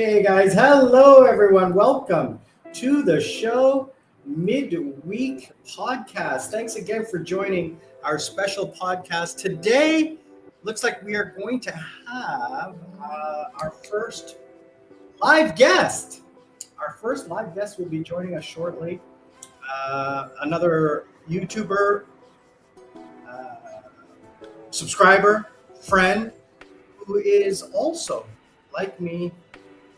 Hey guys, hello everyone. Welcome to the show, Midweek Podcast. Thanks again for joining our special podcast. Today, looks like we are going to have our first live guest. Our first live guest will be joining us shortly. Another YouTuber, subscriber, friend, who is also, like me,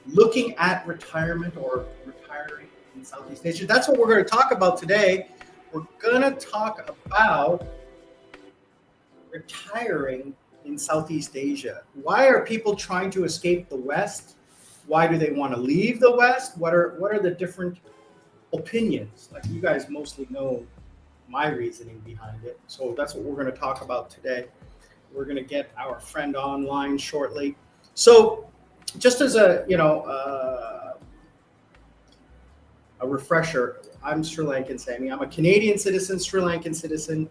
looking at retirement or retiring in Southeast Asia. That's what we're going to talk about today. We're going to talk about retiring in Southeast Asia. Why are people trying to escape the West? Why do they want to leave the West? What are the different opinions? Like, you guys mostly know my reasoning behind it. So that's what we're going to talk about today. We're going to get our friend online shortly. So just as a refresher, I'm Sri Lankan Sammy. I'm a Canadian citizen, Sri Lankan citizen.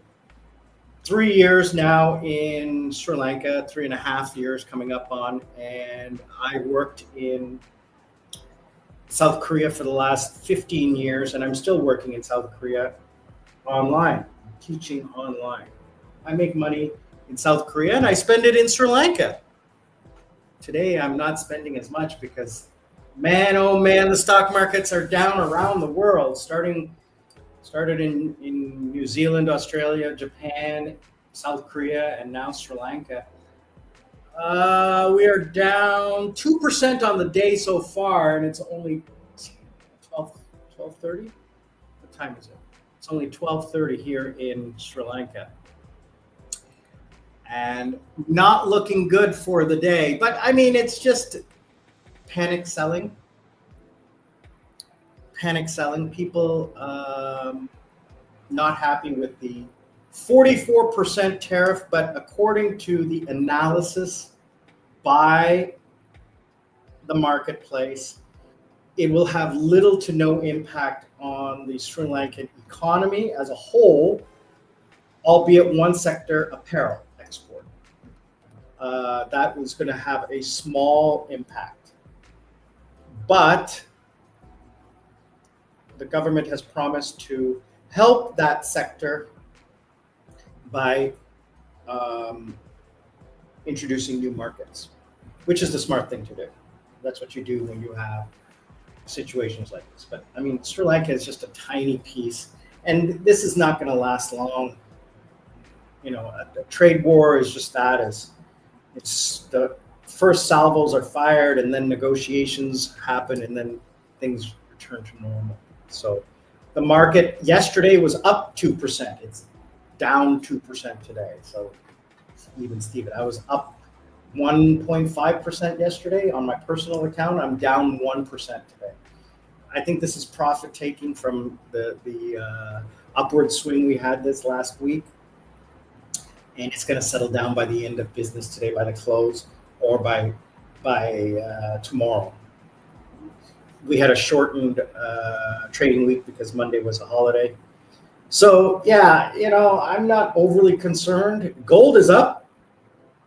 3 years now in Sri Lanka, 3.5 years coming up on, and I worked in South Korea for the last 15 years, and I'm still working in South Korea online, teaching online. I make money in South Korea and I spend it in Sri Lanka. Today, I'm not spending as much because, man, oh man, the stock markets are down around the world. Started in New Zealand, Australia, Japan, South Korea, and now Sri Lanka. We are down 2% on the day so far, and it's only 12:30. What time is it? It's only 12:30 here in Sri Lanka. And not looking good for the day. But I mean, it's just panic selling. People not happy with the 44% tariff, but according to the analysis by the marketplace, it will have little to no impact on the Sri Lankan economy as a whole, albeit one sector, apparel export. That was going to have a small impact. But the government has promised to help that sector by introducing new markets, which is the smart thing to do. That's what you do when you have situations like this. But I mean, Sri Lanka is just a tiny piece, and this is not going to last long. You know, a trade war is just that. It's the first salvos are fired, and then negotiations happen, and then things return to normal. So the market yesterday was up 2%. It's down 2% today. So even Steven, I was up 1.5% yesterday on my personal account. I'm down 1% today. I think this is profit taking from the upward swing we had this last week. And it's going to settle down by the end of business today, by the close, or by tomorrow. We had a shortened trading week because Monday was a holiday. So yeah, I'm not overly concerned. Gold is up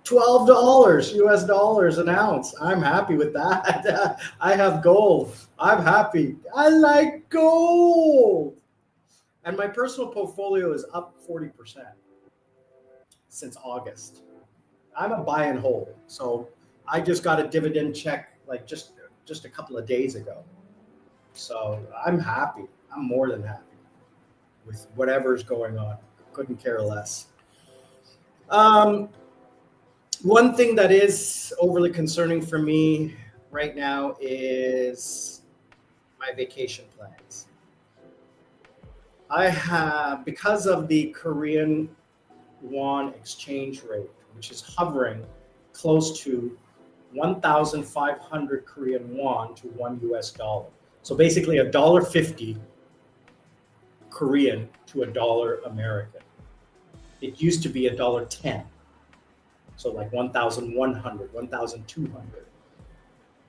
$12 US dollars an ounce. I'm happy with that. I have gold. I'm happy. I like gold. And my personal portfolio is up 40% since August. I'm a buy and hold. So I just got a dividend check like just a couple of days ago. So I'm happy. I'm more than happy with whatever's going on. Couldn't care less. One thing that is overly concerning for me right now is my vacation plans. I have, because of the Korean won exchange rate, which is hovering close to 1,500 Korean won to $1 US dollar. So basically $1.50 Korean to $1 American. It used to be $1.10. So like 1,100, 1,200.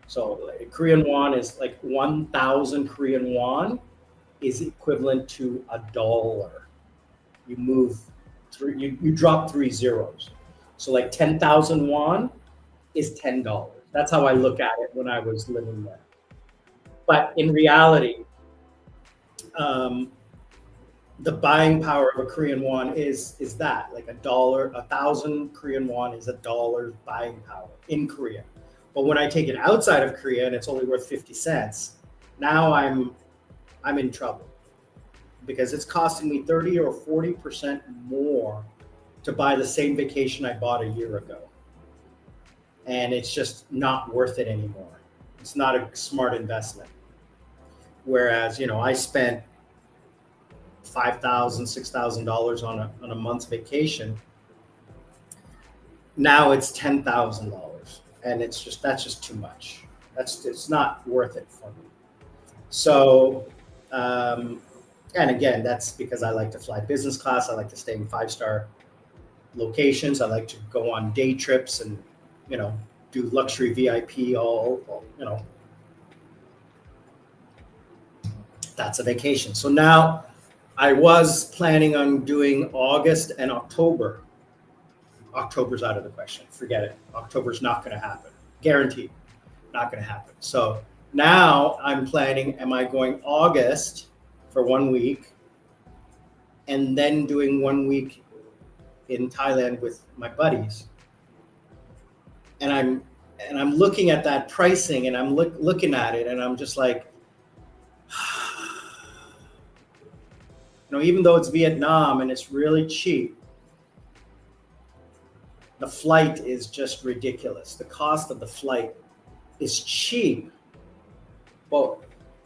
So like Korean won is like 1,000 Korean won is equivalent to $1. You move you drop 3 zeros. So like 10,000 won is $10. That's how I look at it when I was living there. But in reality, um, the buying power of a Korean won is that like $1, 1,000 Korean won is $1 buying power in Korea. But when I take it outside of Korea and it's only worth 50 cents, now I'm in trouble because it's costing me 30 or 40% more to buy the same vacation I bought a year ago. And it's just not worth it anymore. It's not a smart investment. Whereas, I spent $5,000, $6,000 on a month's vacation. Now it's $10,000, and that's just too much. It's not worth it for me. So, and again, that's because I like to fly business class. I like to stay in 5-star locations. I like to go on day trips and do luxury VIP. All that's a vacation. So now I was planning on doing August and October. October's out of the question. Forget it. October's not going to happen. Guaranteed. Not going to happen. So now I'm planning, am I going August for 1 week and then doing 1 week in Thailand with my buddies? And I'm looking at that pricing and I'm looking at it and I'm just like, even though it's Vietnam and it's really cheap, the flight is just ridiculous. The cost of the flight is cheap, but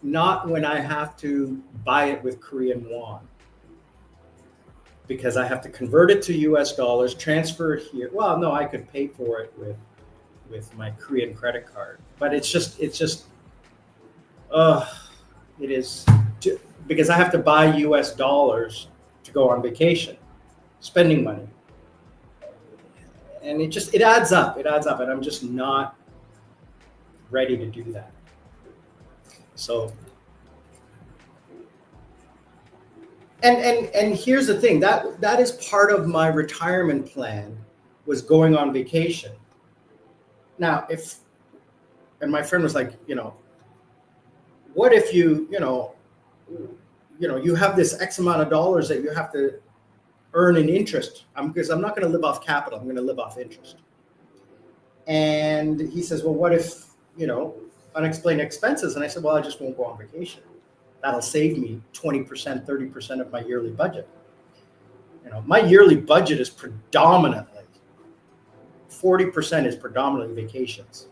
not when I have to buy it with Korean won. Because I have to convert it to US dollars, transfer it here. Well, no, I could pay for it with my Korean credit card. But it is, because I have to buy US dollars to go on vacation, spending money. And it adds up, and I'm just not ready to do that. So, and here's the thing, that is part of my retirement plan, was going on vacation. Now, and my friend was like, what if you have this X amount of dollars that you have to earn in interest? Because I'm not going to live off capital. I'm going to live off interest. And he says, well, what if, unexplained expenses? And I said, well, I just won't go on vacation. That'll save me 20%, 30% of my yearly budget. My yearly budget is predominantly, 40% is predominantly vacations,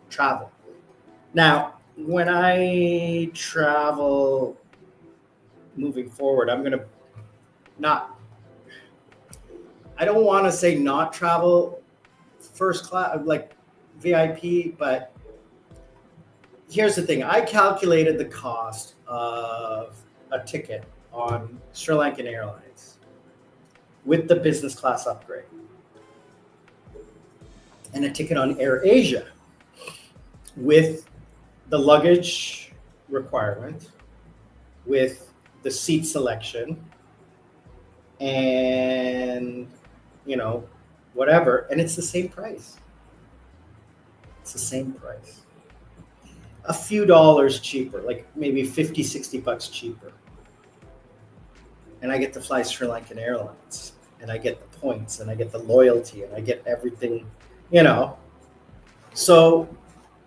travel. Now, when I travel moving forward, I'm going to I don't want to say not travel first class, like VIP, but here's the thing. I calculated the cost of a ticket on Sri Lankan Airlines with the business class upgrade and a ticket on Air Asia with the luggage requirement, with the seat selection, and whatever, and it's the same price. It's the same price. A few dollars cheaper, like maybe 50, 60 bucks cheaper. And I get to fly Sri Lankan Airlines, and I get the points, and I get the loyalty, and I get everything, So,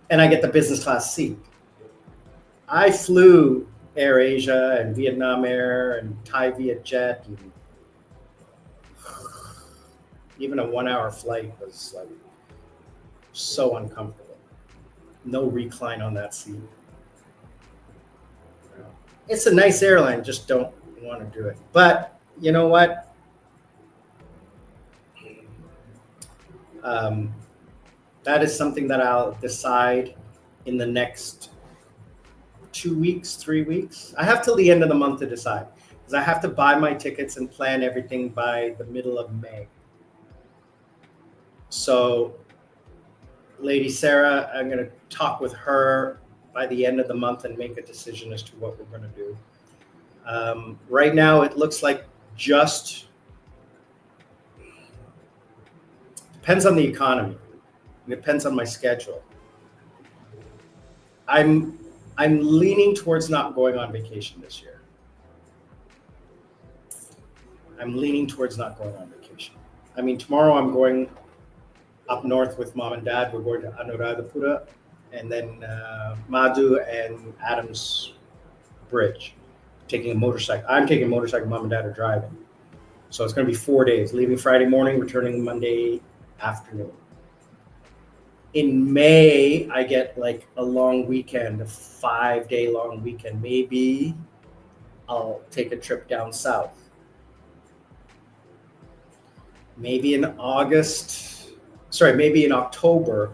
and I get the business class seat. I flew Air Asia and Vietnam Air and Thai Vietjet, and even a 1-hour flight was like so uncomfortable. No recline on that seat. It's a nice airline, just don't want to do it. But you know what? That is something that I'll decide in the next 2 weeks, 3 weeks. I have till the end of the month to decide, because I have to buy my tickets and plan everything by the middle of May. So Lady Sarah, I'm going to talk with her by the end of the month and make a decision as to what we're going to do. Right now, it looks like just depends on the economy. It depends on my schedule. I'm leaning towards not going on vacation this year. I'm leaning towards not going on vacation. I mean, tomorrow I'm going up north with mom and dad. We're going to Anuradhapura and then Madhu and Adams Bridge. Taking a motorcycle. I'm taking a motorcycle. Mom and dad are driving. So it's going to be 4 days, leaving Friday morning, returning Monday afternoon. In May, I get like a long weekend, a 5-day long weekend. Maybe I'll take a trip down south. Maybe in October.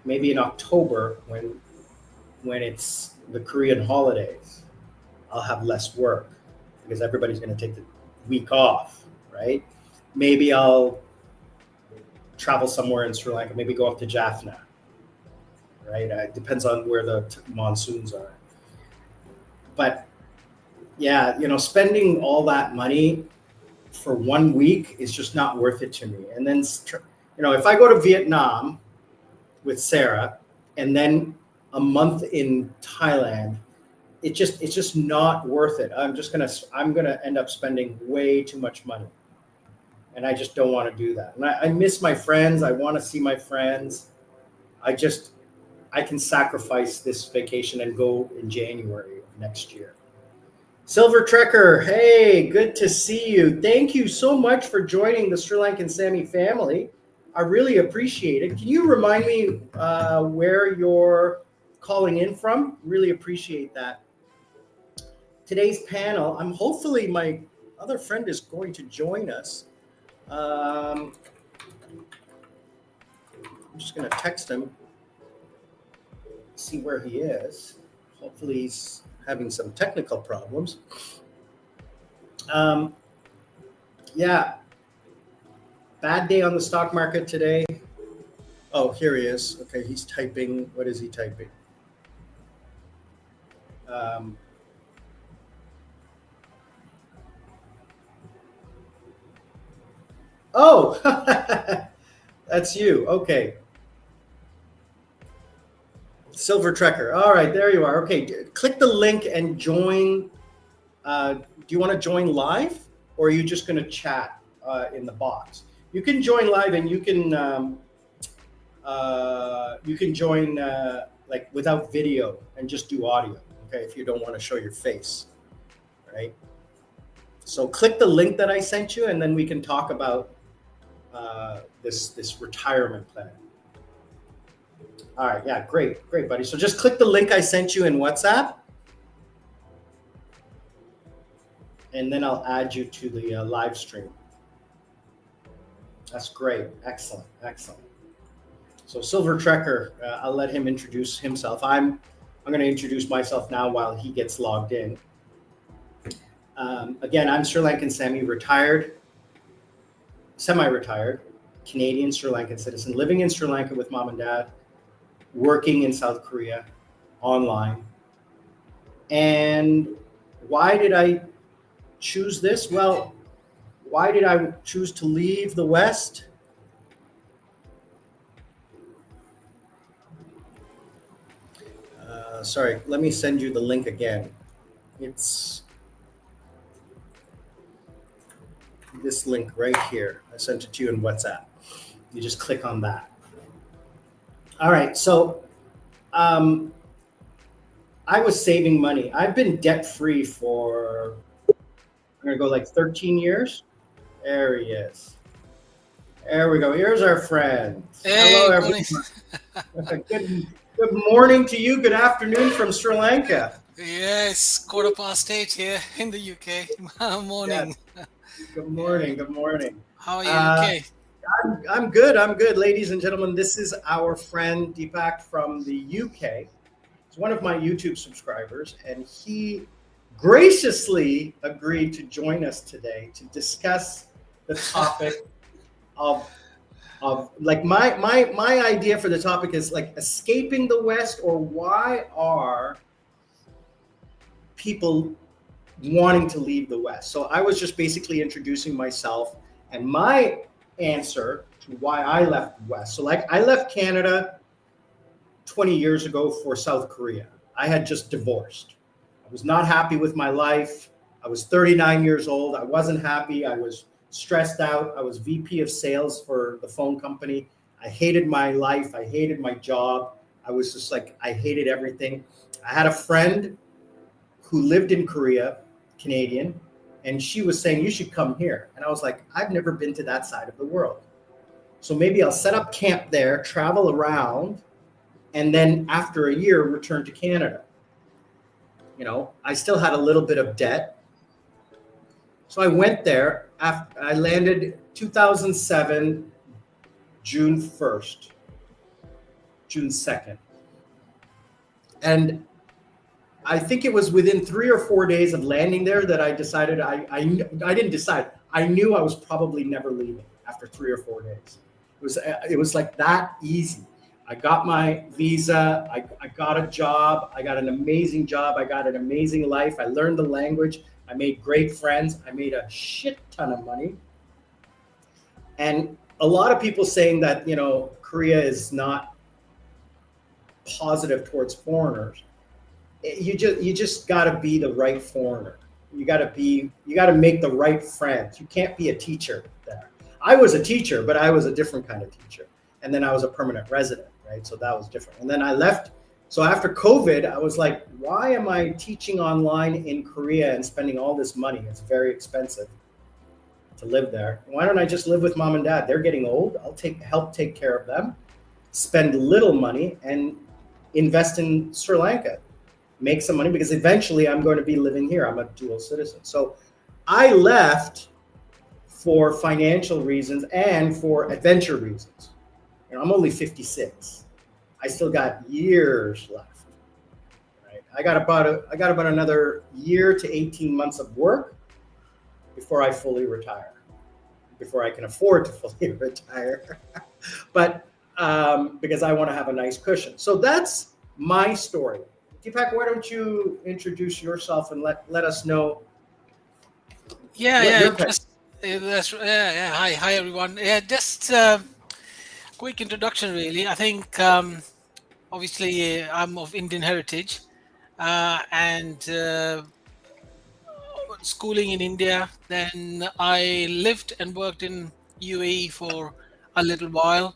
Maybe in October when it's the Korean holidays, I'll have less work because everybody's going to take the week off, right? Maybe I'll travel somewhere in Sri Lanka, maybe go up to Jaffna, right? It depends on where the monsoons are. But yeah, spending all that money for 1 week is just not worth it to me. And then, if I go to Vietnam with Sarah and then a month in Thailand, it's just not worth it. I'm gonna end up spending way too much money, and I just don't want to do that. And I miss my friends. I want to see my friends. I can sacrifice this vacation and go in January of next year. Silver Trekker, hey, good to see you. Thank you so much for joining the Sri Lankan Sami family. I really appreciate it. Can you remind me where you're calling in from? Really appreciate that. Today's panel, hopefully my other friend is going to join us. I'm just going to text him, see where he is. Hopefully he's having some technical problems. Yeah, bad day on the stock market today. Oh, here he is. Okay, he's typing. What is he typing? Oh, that's you. Okay. Silver Trekker. All right, there you are. Okay, click the link and join. Do you want to join live, or are you just going to chat in the box? You can join live, and you can join like without video and just do audio. Okay, if you don't want to show your face, right? So click the link that I sent you, and then we can talk about this retirement plan. All right, yeah, great, buddy. So just click the link I sent you in WhatsApp, and then I'll add you to the live stream. That's great, excellent. So Silver Trekker, I'll let him introduce himself. I'm going to introduce myself now while he gets logged in. Again, I'm Sri Lankan Sami, retired, semi-retired, Canadian Sri Lankan citizen, living in Sri Lanka with mom and dad, working in South Korea online. And why did I choose this? Well, why did I choose to leave the West? Sorry, let me send you the link again. It's this link right here. I sent it to you in WhatsApp. You just click on that. All right, so I was saving money. I've been debt-free for, I'm gonna go like 13 years. There he is. There we go. Here's our friend. Hey, hello, everyone. Good morning to you. Good afternoon from Sri Lanka. Yes, 8:15 here in the UK. Morning. Yes. Good morning. How are you? Okay. I'm good. Ladies and gentlemen, this is our friend Deepak from the UK. He's one of my YouTube subscribers, and he graciously agreed to join us today to discuss the topic of like my idea for the topic is like escaping the West, or why are people wanting to leave the West? So I was just basically introducing myself, and my answer to why I left West. So like I left Canada 20 years ago for South Korea. I had just divorced. I was not happy with my life. I was 39 years old. I wasn't happy. I was stressed out. I was VP of sales for the phone company. I hated my life. I hated my job. I was just like, I hated everything. I had a friend who lived in Korea, Canadian, and she was saying, you should come here. And I was like, I've never been to that side of the world. So maybe I'll set up camp there, travel around, and then after a year, return to Canada. You know, I still had a little bit of debt. So I went there. After I landed 2007, June 1st, June 2nd. And I think it was within 3 or 4 days of landing there that I decided I didn't decide. I knew I was probably never leaving after 3 or 4 days. It was like that easy. I got my visa. I got a job. I got an amazing job. I got an amazing life. I learned the language. I made great friends. I made a shit ton of money. And a lot of people saying that, you know, Korea is not positive towards foreigners. You just got to be the right foreigner. You got to make the right friends. You can't be a teacher there. I was a teacher, but I was a different kind of teacher. And then I was a permanent resident, right? So that was different. And then I left. So after COVID, I was like, why am I teaching online in Korea and spending all this money? It's very expensive to live there. Why don't I just live with mom and dad? They're getting old. I'll help take care of them, spend little money, and invest in Sri Lanka. Make some money because eventually I'm going to be living here. I'm a dual citizen. So I left for financial reasons and for adventure reasons. You know, I'm only 56. I still got years left. Right? I got about another year to 18 months of work before I fully retire, before I can afford to fully retire. But because I want to have a nice cushion. So that's my story. Deepak, why don't you introduce yourself and let us know? Yeah. Hi, everyone. Yeah, just quick introduction, really. I think obviously I'm of Indian heritage and schooling in India. Then I lived and worked in UAE for a little while.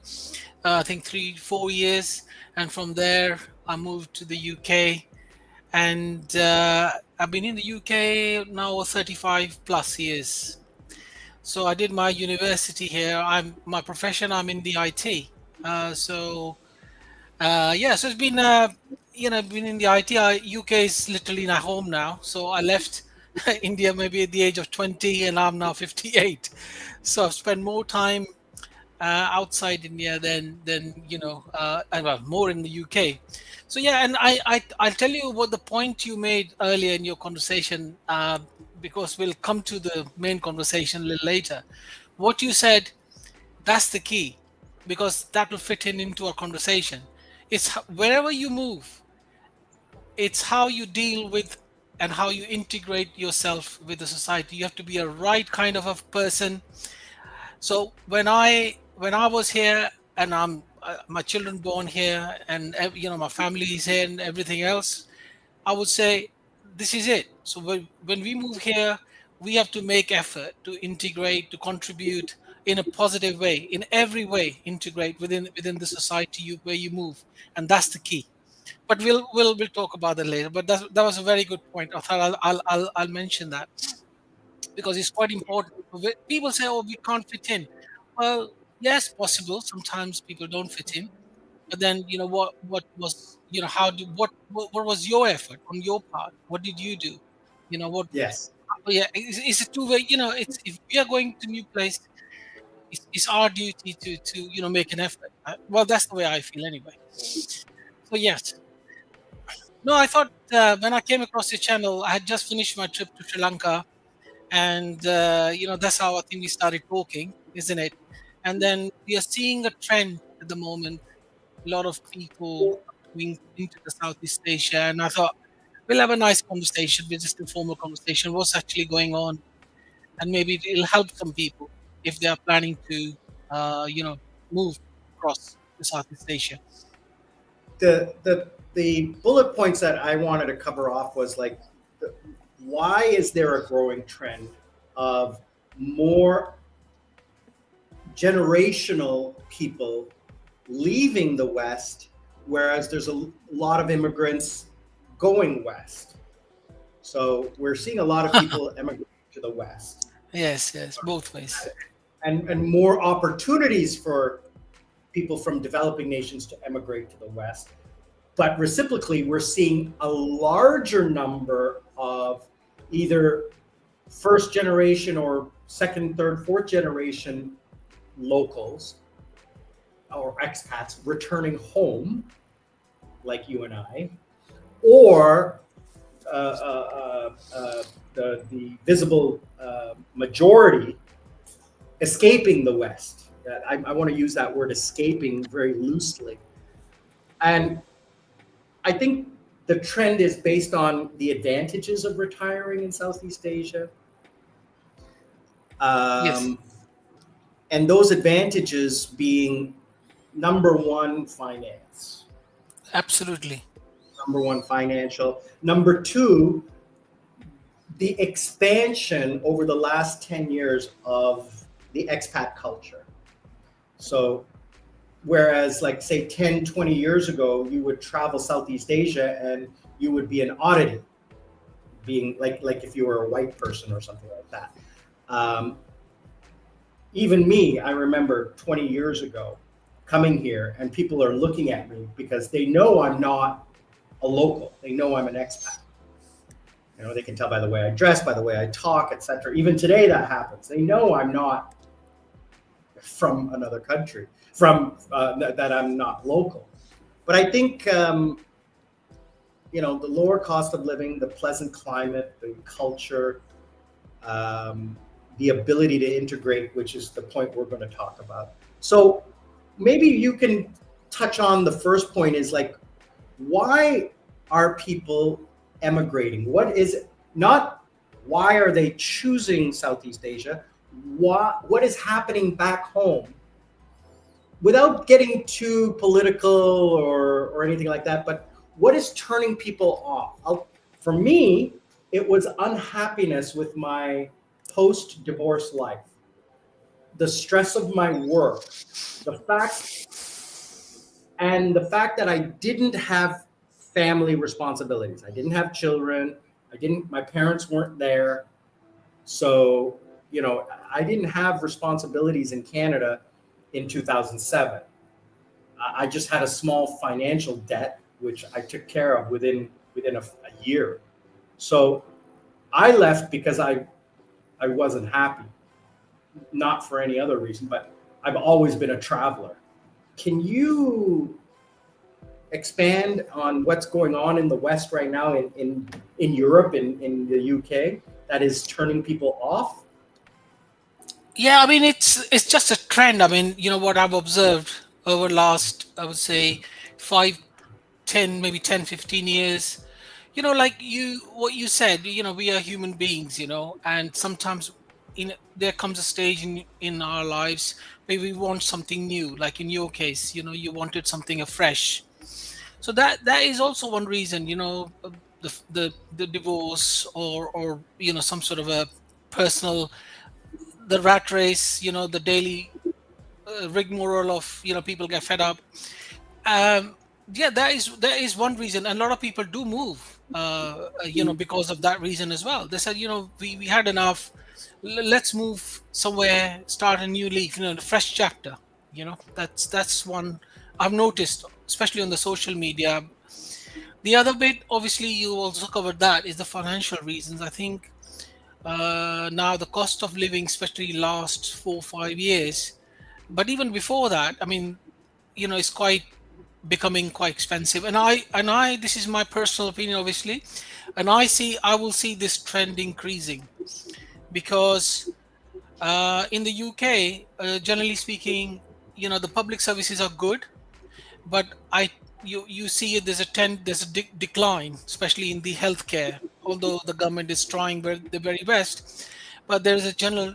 I think 3-4 years, and from there I moved to the UK. And I've been in the UK now 35 plus years. So I did my university here. My profession, I'm in the IT. So it's been been in the IT. UK is literally my home now. So I left India maybe at the age of 20, and I'm now 58. So I've spent more time outside India than more in the UK. So yeah, and I'll tell you what the point you made earlier in your conversation, because we'll come to the main conversation a little later. What you said, that's the key, because that will fit into our conversation. It's wherever you move, it's how you deal with and how you integrate yourself with the society. You have to be a right kind of a person. So when I was here, and my children born here, and my family is here and everything else, I would say this is it. So when we move here, we have to make effort to integrate, to contribute in a positive way, in every way, integrate within the society where you move, and that's the key. But we'll talk about that later. But that was a very good point. I thought I'll mention that, because it's quite important. People say, "Oh, we can't fit in." Well, yes, possible. Sometimes people don't fit in, but then what was what was your effort on your part? What did you do? What? Yes. Yeah, it's a two-way. It's if we are going to new place, it's our duty to make an effort. Well, that's the way I feel anyway. So yes. No, I thought when I came across your channel, I had just finished my trip to Sri Lanka, and that's how I think we started talking, isn't it? And then we are seeing a trend at the moment. A lot of people going into the Southeast Asia, and I thought we'll have a nice conversation. We'll just informal conversation. What's actually going on, and maybe it'll help some people if they are planning to move across to Southeast Asia. The bullet points that I wanted to cover off was like, why is there a growing trend of more generational people leaving the West, whereas there's a lot of immigrants going West? So we're seeing a lot of people emigrate to the West. Yes, both ways. And more opportunities for people from developing nations to emigrate to the West. But reciprocally, we're seeing a larger number of either first generation or second, third, fourth generation locals or expats returning home, like you and I, or the visible majority escaping the West. I want to use that word escaping very loosely. And I think the trend is based on the advantages of retiring in Southeast Asia. Yes. And those advantages being number one, finance. Absolutely. Number one, financial. Number two, the expansion over the last 10 years of the expat culture. So whereas like say 10, 20 years ago, you would travel Southeast Asia and you would be an oddity, being like if you were a white person or something like that. Even me, I remember 20 years ago coming here and people are looking at me because they know I'm not a local. They know I'm an expat. You know, they can tell by the way I dress, by the way I talk, etc. Even today that happens. They know I'm not from another country, that I'm not local. But I think, the lower cost of living, the pleasant climate, the culture, the ability to integrate, which is the point we're going to talk about. So maybe you can touch on the first point is like, why are people emigrating? What is it? Not why are they choosing Southeast Asia? What is happening back home? Without getting too political or anything like that, but what is turning people off? For me, it was unhappiness with my post-divorce life, the stress of my work, the fact that I didn't have family responsibilities. I didn't have children. My parents weren't there. So, I didn't have responsibilities in Canada in 2007. I just had a small financial debt, which I took care of within a year. So I left because I wasn't happy, not for any other reason, but I've always been a traveler. Can you expand on what's going on in the West right now in Europe, in the UK, that is turning people off? Yeah, I mean, it's just a trend. I mean, what I've observed over last, I would say 5, 10, maybe 10, 15 years, like what you said, we are human beings, and sometimes there comes a stage in our lives where we want something new. Like in your case, you wanted something afresh. So that is also one reason, the divorce or some sort of a personal, the rat race, the daily rigmarole of people get fed up. Yeah, that is one reason, and a lot of people do move because of that reason as well. They said, we had enough, let's move somewhere, start a new leaf, a fresh chapter. That's one I've noticed, especially on the social media. The other bit, obviously, you also covered, that is the financial reasons. I think now the cost of living, especially last 4-5 years, but even before that, I mean, it's becoming quite expensive. And I this is my personal opinion, obviously, and I will see this trend increasing because in the UK, generally speaking, the public services are good, but you see there's a decline, especially in the healthcare. Although the government is trying the very best, but there is a general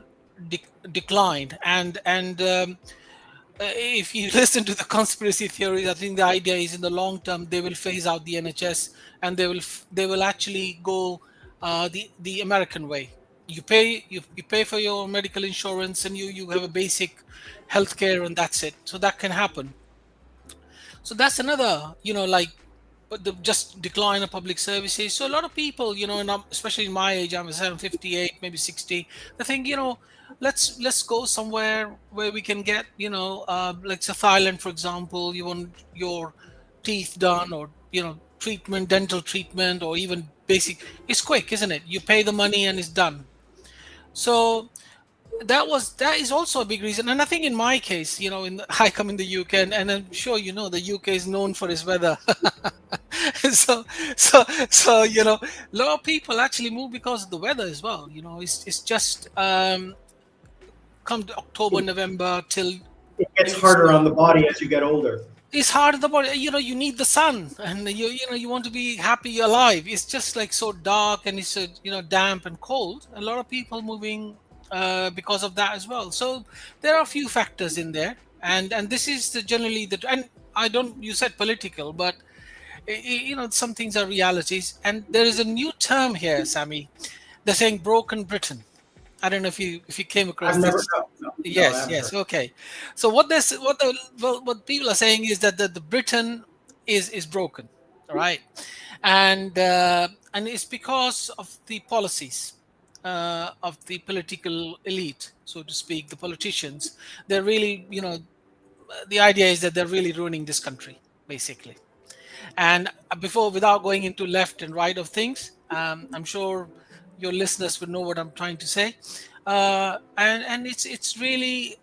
decline, and if you listen to the conspiracy theories, I think the idea is in the long term they will phase out the NHS, and they will actually go the American way. You pay for your medical insurance, and you have a basic healthcare, and that's it. So that can happen. So that's another, like, but the just decline of public services. So a lot of people, and especially in my age, I'm 58, maybe 60. They think, let's go somewhere where we can get, like say Thailand, for example. You want your teeth done, or treatment, dental treatment, or even basic. It's quick, isn't it? You pay the money and it's done. So that is also a big reason. And I think in my case, I come in the UK, and I'm sure the UK is known for its weather. so a lot of people actually move because of the weather as well. It's just come to October, November till It gets harder on the body as you get older. it's hard at the body. You need the sun, and you want to be happy alive. It's just like so dark, and it's damp and cold. A lot of people moving because of that as well. So there are a few factors in there, and this is generally the. And I don't. You said political, but some things are realities. And there is a new term here, Sammy. They're saying broken Britain. I don't know if you came across I've never. this. No, Yes, yes, okay. So what people are saying is that the Britain is broken, all right, and it's because of the policies of the political elite, so to speak, the politicians. They're really, the idea is that they're really ruining this country, basically. And without going into left and right of things, I'm sure your listeners would know what I'm trying to say. And it's really,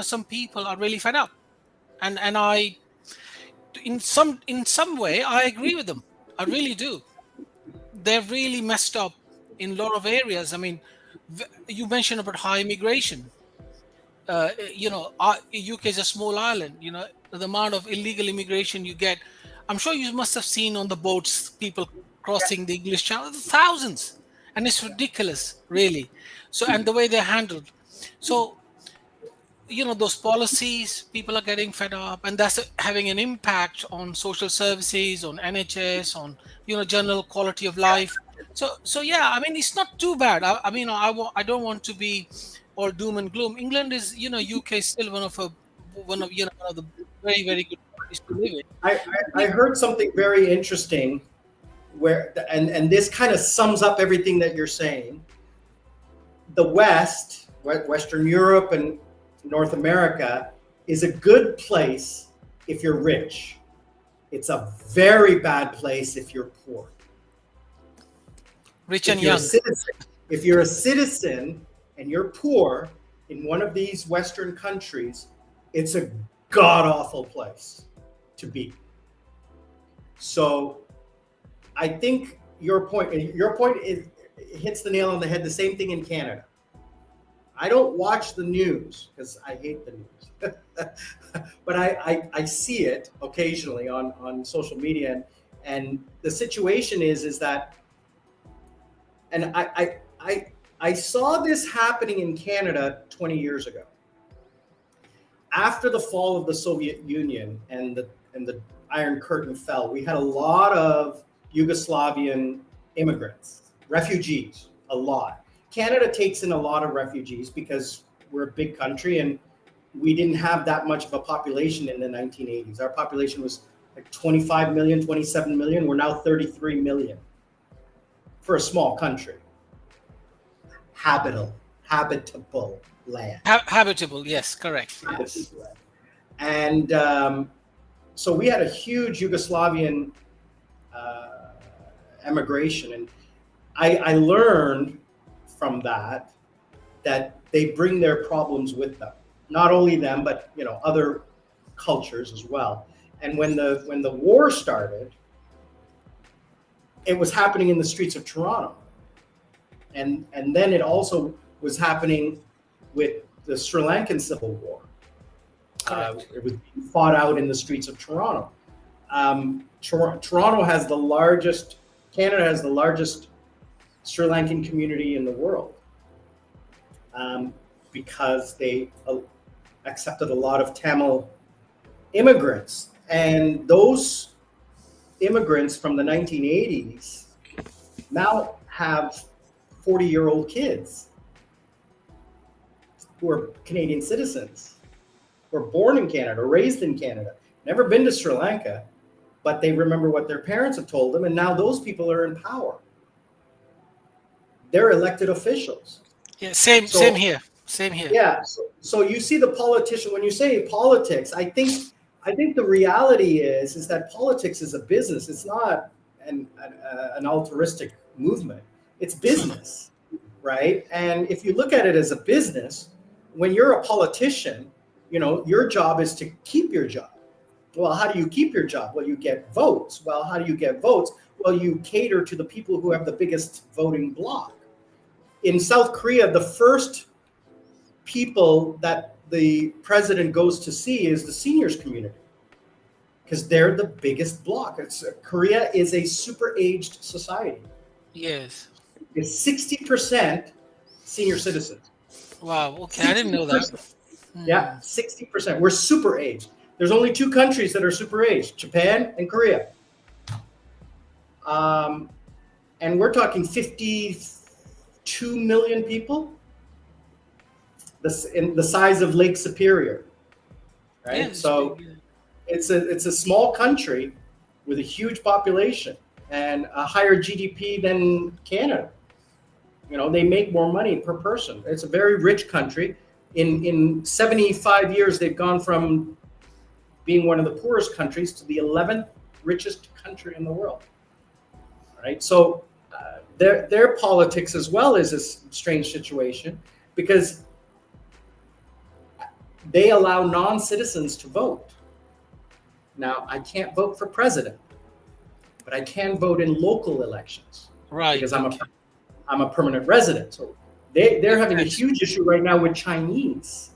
some people are really fed up, and I, in some way, I agree with them. I really do. They're really messed up in a lot of areas. I mean, you mentioned about high immigration. UK is a small island. The amount of illegal immigration you get. I'm sure you must have seen on the boats people crossing the English Channel, thousands, and it's ridiculous, really. So, and the way they're handled. So, those policies, people are getting fed up, and that's having an impact on social services, on NHS, on general quality of life. So yeah, I mean, it's not too bad. I mean, I don't want to be all doom and gloom. England is, UK is still one of the very, very good countries to live in. I heard something very interesting and this kind of sums up everything that you're saying. The Western Europe and North America is a good place if you're rich. It's a very bad place if you're poor. Rich and young. If you're a citizen and you're poor in one of these Western countries, it's a god-awful place to be. So I think your point hits the nail on the head. The same thing in Canada. I don't watch the news because I hate the news, but I see it occasionally on social media, and the situation is that, and I saw this happening in Canada 20 years ago. After the fall of the Soviet Union and the Iron Curtain fell, we had a lot of Yugoslavian immigrants, refugees, a lot. Canada takes in a lot of refugees because we're a big country and we didn't have that much of a population in the 1980s. Our population was like 25 million, 27 million. We're now 33 million for a small country. Habitable land. Habitable, yes, correct. Yes. And so we had a huge Yugoslavian emigration, and I learned from that they bring their problems with them. Not only them, but other cultures as well. And when the war started, it was happening in the streets of Toronto, and then it also was happening with the Sri Lankan Civil War. It was being fought out in the streets of Toronto. Toronto has the largest. Canada has the largest Sri Lankan community in the world, because accepted a lot of Tamil immigrants, and those immigrants from the 1980s now have 40-year-old kids who are Canadian citizens, who are born in Canada, raised in Canada, never been to Sri Lanka, but they remember what their parents have told them, and now those people are in power. They're elected officials. Yeah, same here. Same here. Yeah. So you see the politician, when you say politics, I think the reality is that politics is a business. It's not an altruistic movement. It's business, right? And if you look at it as a business, when you're a politician, your job is to keep your job. Well, how do you keep your job? Well, you get votes. Well, how do you get votes? Well, you cater to the people who have the biggest voting bloc. In South Korea, the first people that the president goes to see is the seniors community, because they're the biggest bloc. Korea is a super aged society. Yes. It's 60% senior citizens. Wow. Okay, I didn't know that. Yeah, 60%. We're super aged. There's only two countries that are super aged: Japan and Korea. And we're talking 52 million people. The size of Lake Superior, right? Yeah, So it's a small country with a huge population and a higher GDP than Canada. They make more money per person. It's a very rich country. In 75 years, they've gone from being one of the poorest countries to the 11th richest country in the world. Right? So their politics as well is a strange situation, because they allow non-citizens to vote. Now, I can't vote for president, but I can vote in local elections, right? Because I'm a permanent resident. So they're having a huge issue right now with Chinese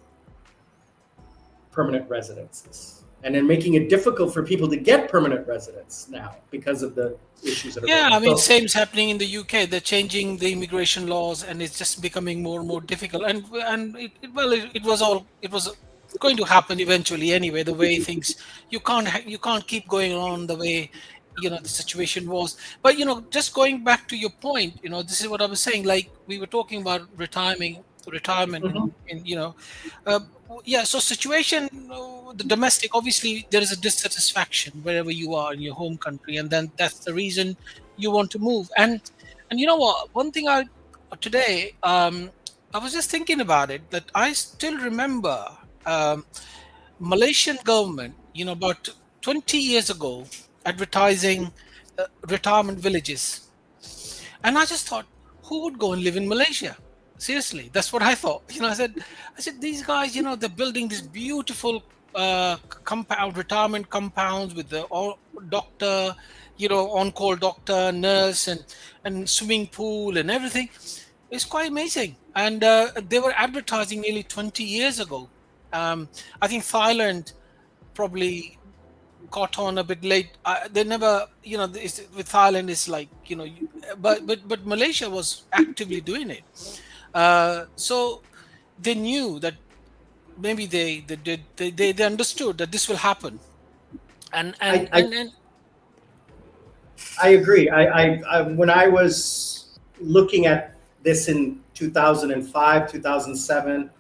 permanent residences, and they're making it difficult for people to get permanent residence now because of the issues that are Yeah, going on. I mean, same's happening in the UK. They're changing the immigration laws, and it's just becoming more and more difficult. And it was going to happen eventually anyway. The way things, you can't keep going on the way the situation was. But just going back to your point, this is what I was saying. Like, we were talking about retirement, Mhm. so situation, the domestic, obviously there is a dissatisfaction wherever you are in your home country, and then that's the reason you want to move. And you know what, one thing today, I was just thinking about it, that I still remember Malaysian government, about 20 years ago, advertising retirement villages. And I just thought, who would go and live in Malaysia? Seriously, that's what I thought. I said, these guys, they're building this beautiful retirement compounds with the doctor, on-call doctor, nurse, and swimming pool and everything. It's quite amazing. And they were advertising nearly 20 years ago. I think Thailand probably caught on a bit late. They never, with Thailand, it's like, but Malaysia was actively doing it. So they knew that maybe they understood that this will happen. And I agree. I when I was looking at this in 2005, 2007,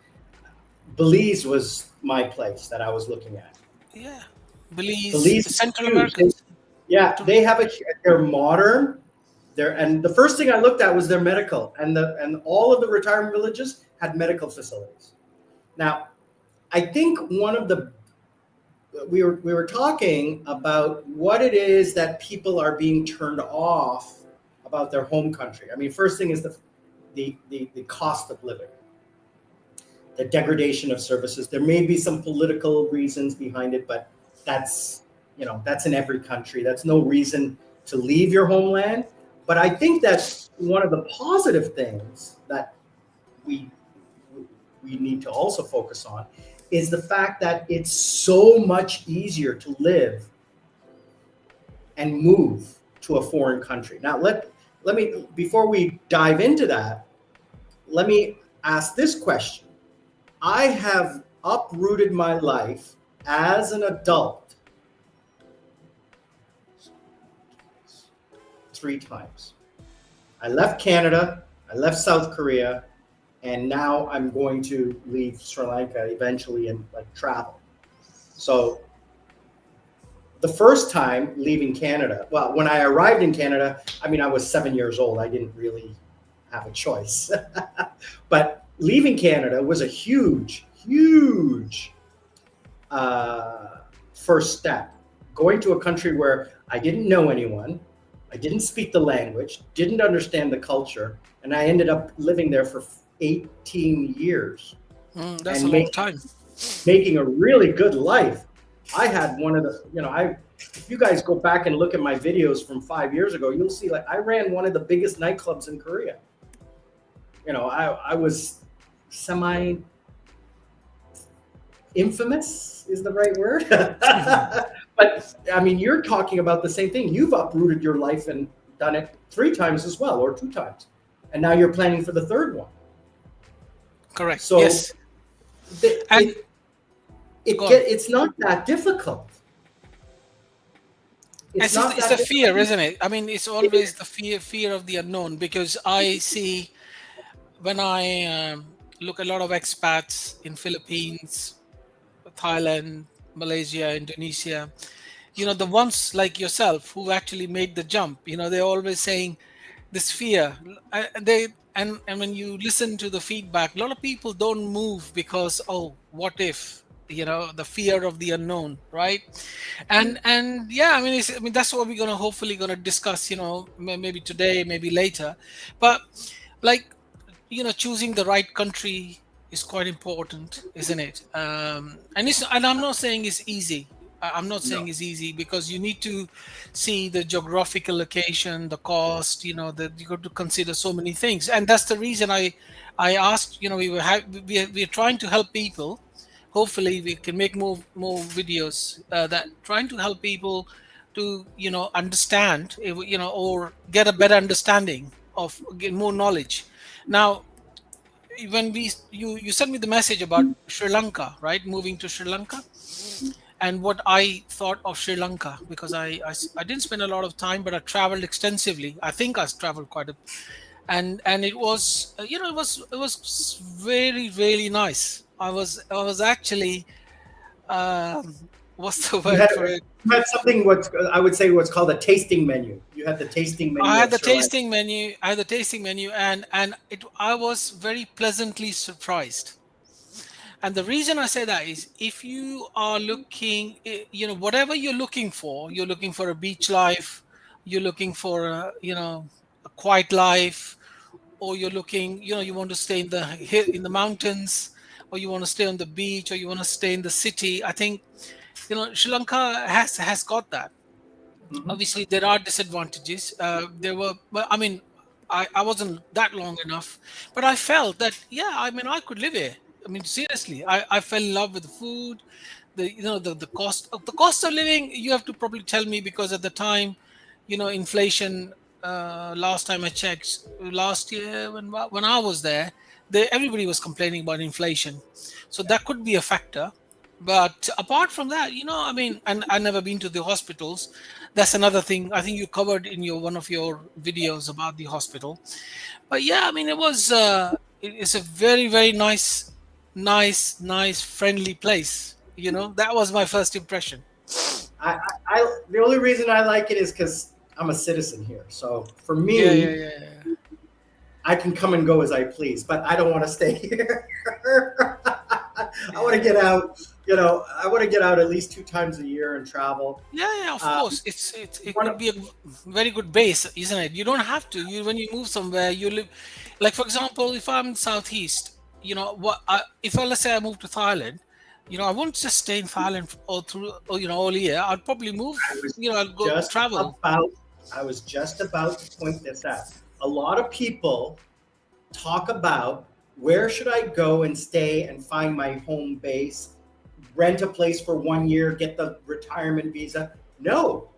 Belize was my place that I was looking at. Yeah, Belize, Central America. They have they're modern. And the first thing I looked at was their medical, and all of the retirement villages had medical facilities. Now, I think we were talking about what it is that people are being turned off about their home country. I mean, first thing is the cost of living, the degradation of services. There may be some political reasons behind it, but that's in every country. That's no reason to leave your homeland. But I think that one of the positive things that we need to also focus on is the fact that it's so much easier to live and move to a foreign country. Now, let me, before we dive into that, let me ask this question. I have uprooted my life as an adult 3 times. I left Canada, I left South Korea, and now I'm going to leave Sri Lanka eventually and like travel. So the first time leaving Canada, well, when I arrived in Canada, I mean, I was 7 years old. I didn't really have a choice. But leaving Canada was a huge, huge first step. Going to a country where I didn't know anyone, I didn't speak the language, didn't understand the culture, and I ended up living there for 18 years. That's a long time. Making a really good life. I had one of the, if you guys go back and look at my videos from 5 years ago, you'll see like I ran one of the biggest nightclubs in Korea. I was semi infamous is the right word. But I mean, you're talking about the same thing. You've uprooted your life and done it 3 times as well, or 2 times. And now you're planning for the 3rd one. Correct. So yes. It's not that difficult. It's the fear, isn't it? I mean, it's always the fear of the unknown, because I see when I look at a lot of expats in Philippines, Thailand, Malaysia, Indonesia, the ones like yourself who actually made the jump, they're always saying this fear. And when you listen to the feedback, a lot of people don't move because, what if? The fear of the unknown, right? And yeah, I mean that's what we're hopefully gonna discuss, maybe today, maybe later. But like, choosing the right country is quite important, isn't it? And I'm not saying it's easy. I'm not saying it's easy, because you need to see the geographical location, the cost, that you got to consider so many things. And that's the reason I asked, we're trying to help people. Hopefully we can make more videos that trying to help people to, understand, or get a better understanding of, get more knowledge. Now, when you sent me the message about Sri Lanka, right? Moving to Sri Lanka. And what I thought of Sri Lanka, because I didn't spend a lot of time, but I traveled extensively. I think I traveled quite a, and it was, it was very, really nice. I was actually, what's the word for it? You had something I would say what's called a tasting menu. You had the tasting menu. I had the tasting menu. And I was very pleasantly surprised. And the reason I say that is, if you are looking, whatever you're looking for a beach life, you're looking for a quiet life, or you're looking, you want to stay in the mountains, or you want to stay on the beach, or you want to stay in the city. I think, Sri Lanka has got that. Mm-hmm. Obviously, there are disadvantages. I wasn't that long enough, but I felt that, I could live here. Seriously, I fell in love with the food, the cost of living. You have to probably tell me, because at the time, inflation. Last time I checked, last year when I was there, everybody was complaining about inflation, so that could be a factor. But apart from that, and I've never been to the hospitals. That's another thing I think you covered in one of your videos about the hospital. But yeah, it's a very, very nice, friendly place. That was my first impression. The only reason I like it is because I'm a citizen here. So for me, I can come and go as I please, but I don't want to stay here. I want to get out. I want to get out at least 2 times a year and travel. Yeah, of course. It could be a very good base, isn't it? You don't have to. When you move somewhere, you live. Like, for example, if I'm in Southeast, let's say I move to Thailand, I won't just stay in Thailand all year. I'll probably move. I'll go travel. I was just about to point this out. A lot of people talk about, where should I go and stay and find my home base, rent a place for 1 year, get the retirement visa. No,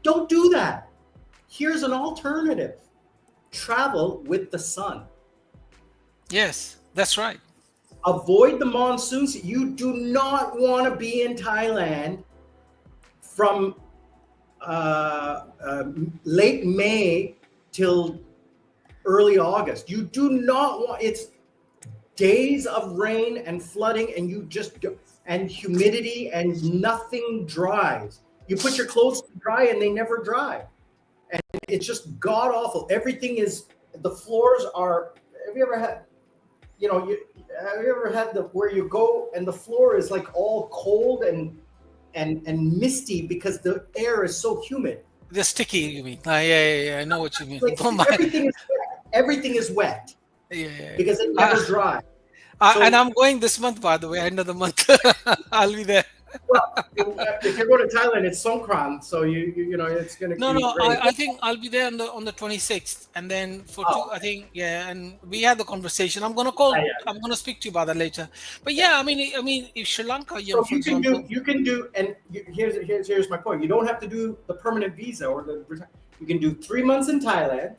don't do that. Here's an alternative. Travel with the sun. Yes, that's right. avoid the monsoons. You do not want to be in Thailand from late May till early August. You do not want, it's days of rain and flooding, and and humidity, and nothing dries. You put your clothes to dry and they never dry. And it's just god awful. Everything is, the floors are, have you ever had, have you ever had where you go and the floor is like all cold and misty because the air is so humid. The sticky, you mean? Yeah, I know what you mean. Like, everything is wet. Yeah. Because it never dries. And I'm going this month, by the way, end of the month. I'll be there. Well, if you're going to Thailand, it's Songkran, so it's going to. No. I think I'll be there on the 26th, and then for I think, and we had the conversation. I'm going to call. I'm going to speak to you about that later. But yeah, I mean, if Sri Lanka, you can do, and here's my point. You don't have to do the permanent visa you can do 3 months in Thailand.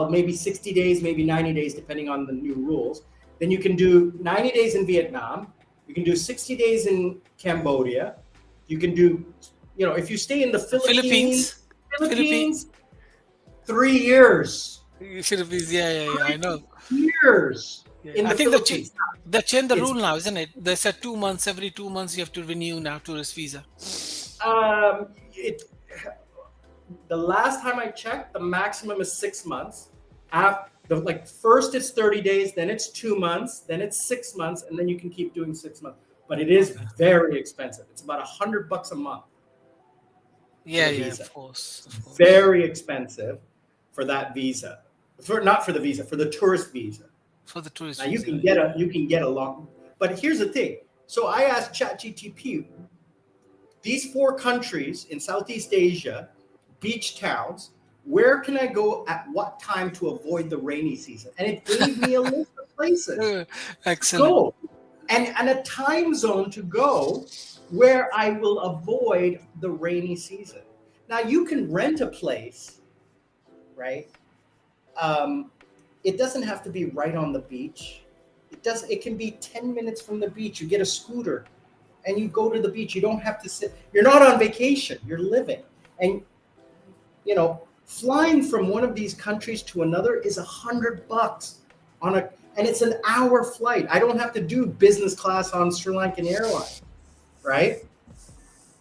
Maybe 60 days, maybe 90 days, depending on the new rules. Then you can do 90 days in Vietnam. You can do 60 days in Cambodia. You can do, if you stay in the Philippines, 3 years. Philippines, I know. Years. Yeah. I think they changed the rule now, isn't it? They said 2 months. Every 2 months you have to renew now tourist visa. The last time I checked, the maximum is 6 months. First it's 30 days, then it's 2 months, then it's 6 months, and then you can keep doing 6 months. But it is very expensive. It's about $100 a month. Yeah, of course. Very expensive for that visa. Not for the visa, for the tourist visa. For the tourist now, visa. You can get a long. But here's the thing. So I asked ChatGPT, these 4 countries in Southeast Asia, beach towns, where can I go at what time to avoid the rainy season? And it gave me a list of places. Excellent. Go. And a time zone to go where I will avoid the rainy season. Now you can rent a place, right? It doesn't have to be right on the beach. It can be 10 minutes from the beach. You get a scooter and you go to the beach. You don't have to sit. You're not on vacation. You're living. And flying from one of these countries to another is $100 and it's an hour flight. I don't have to do business class on Sri Lankan Airlines, right?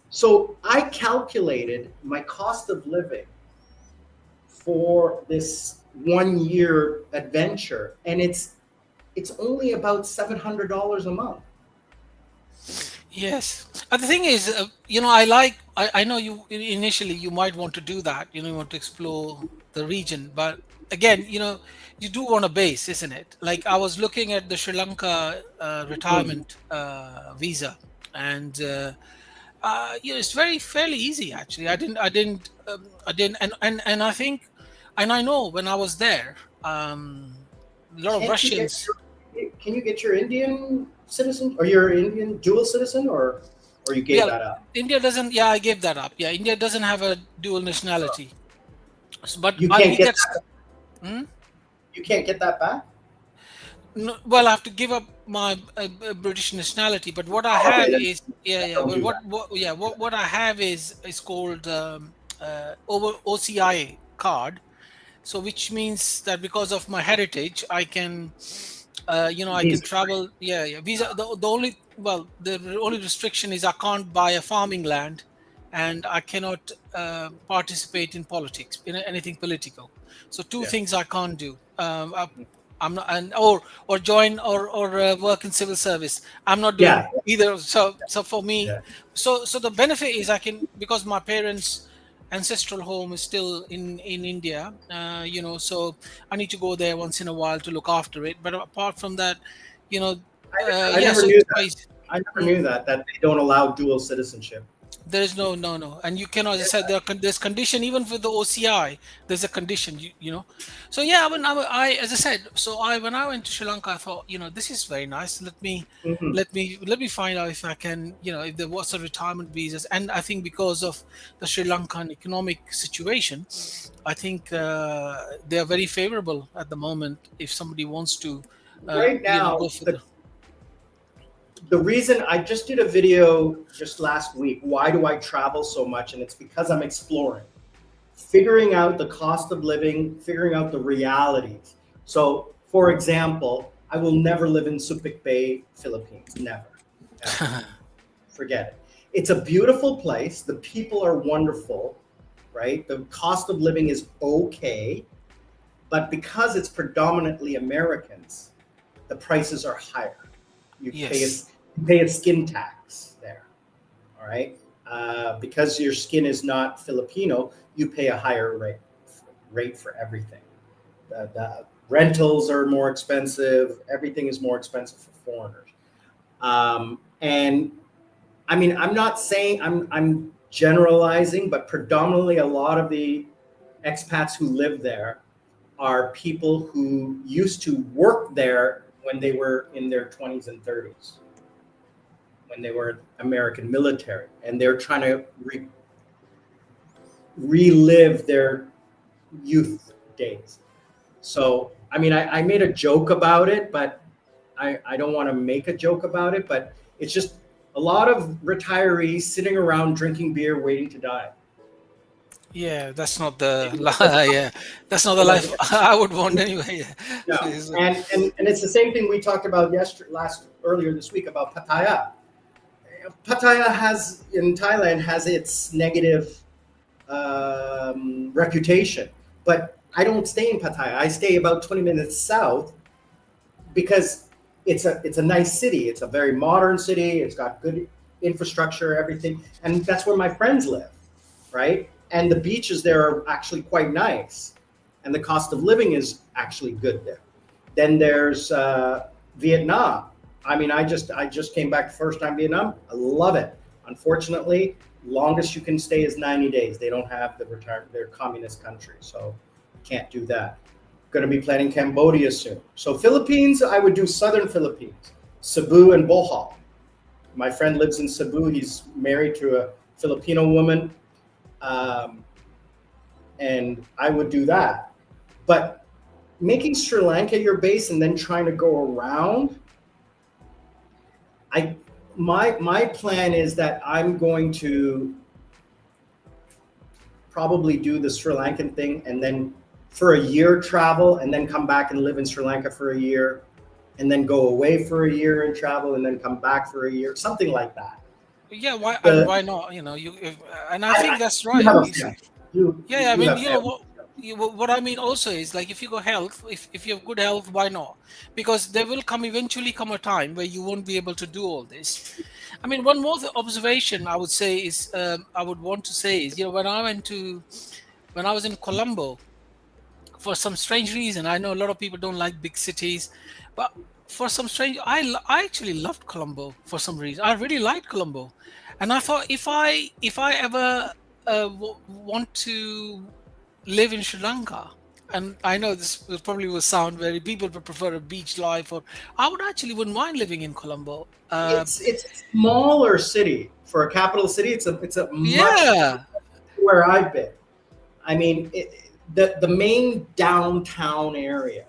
So I calculated my cost of living for this 1 year adventure, and it's only about $700 a month. Yes. The thing is, I know you initially you might want to do that, you want to explore the region, but again, you do want a base, isn't it? Like I was looking at the Sri Lanka retirement visa, and it's fairly easy actually. I didn't, and I think, and I know when I was there, a lot of Russians. Can you get your Indian citizen or your Indian dual citizen, or you gave that up? India doesn't. Yeah, I gave that up. Yeah, India doesn't have a dual nationality. But you can't get that. You can't get that back. No, well, I have to give up my British nationality. But what I have is what I have is called OCI card. So which means that because of my heritage, I can. I can travel. Visa. The only restriction is I can't buy a farming land, and I cannot participate in politics, in anything political. So two things I can't do. I'm not, or join or work in civil service. I'm not doing either. So for me, so the benefit is I can, because my parents' ancestral home is still in India, so I need to go there once in a while to look after it. But apart from that, I never knew that they don't allow dual citizenship. There is no, and you cannot. As I said, there's condition even for the OCI. There's a condition, So yeah, when as I said, when I went to Sri Lanka, I thought, this is very nice. Let me find out if I can, if there was a retirement visas. And I think because of the Sri Lankan economic situation, I think they are very favorable at the moment. If somebody wants to right now, go for the. the reason I just did a video just last week, why do I travel so much? And it's because I'm exploring, figuring out the cost of living, figuring out the realities. So, for example, I will never live in Subic Bay, Philippines. Never. Ever. Forget it. It's a beautiful place. The people are wonderful, right? The cost of living is okay. But because it's predominantly Americans, the prices are higher. You Yes. pay a skin tax there, all right? Because your skin is not Filipino, you pay a higher rate for everything. The rentals are more expensive. Everything is more expensive for foreigners. And I mean, I'm not saying I'm generalizing, but predominantly a lot of the expats who live there are people who used to work there when they were in their 20s and 30s, when they were American military, and they're trying to relive their youth days. So, I mean, I made a joke about it, but I don't want to make a joke about it, but it's just a lot of retirees sitting around drinking beer waiting to die. Yeah, that's not the yeah, that's not the life I would want anyway. No, and it's the same thing we talked about earlier this week about Pattaya. Pattaya has in Thailand has its negative reputation, but I don't stay in Pattaya. I stay about 20 minutes south because it's a nice city. It's a very modern city. It's got good infrastructure, everything, and that's where my friends live, right? And the beaches there are actually quite nice, and the cost of living is actually good there. Then there's Vietnam. I mean, I just came back first time Vietnam. I love it. Unfortunately, longest you can stay is 90 days. They don't have the return. They're a communist country, so can't do that. Going to be planning Cambodia soon. So Philippines, I would do southern Philippines, Cebu and Bohol. My friend lives in Cebu. He's married to a Filipino woman, and I would do that. But making Sri Lanka your base and then trying to go around, my plan is that I'm going to probably do the Sri Lankan thing and then for a year travel and then come back and live in Sri Lanka for a year and then go away for a year and travel and then come back for a year, something like that. Yeah, why not? And I think that's right. I mean, what I mean also is like if you go health, if you have good health, why not? Because there will eventually come a time where you won't be able to do all this. I mean, one more observation I would say is I would want to say is when I was in Colombo, for some strange reason, I know a lot of people don't like big cities, but for some strange, I actually loved Colombo for some reason. I really liked Colombo, and I thought if I ever want to live in Sri Lanka, and I know this probably will sound very people would prefer a beach life, or I wouldn't mind living in Colombo. It's a smaller city for a capital city. It's a much Yeah. where I've been. I mean, the main downtown area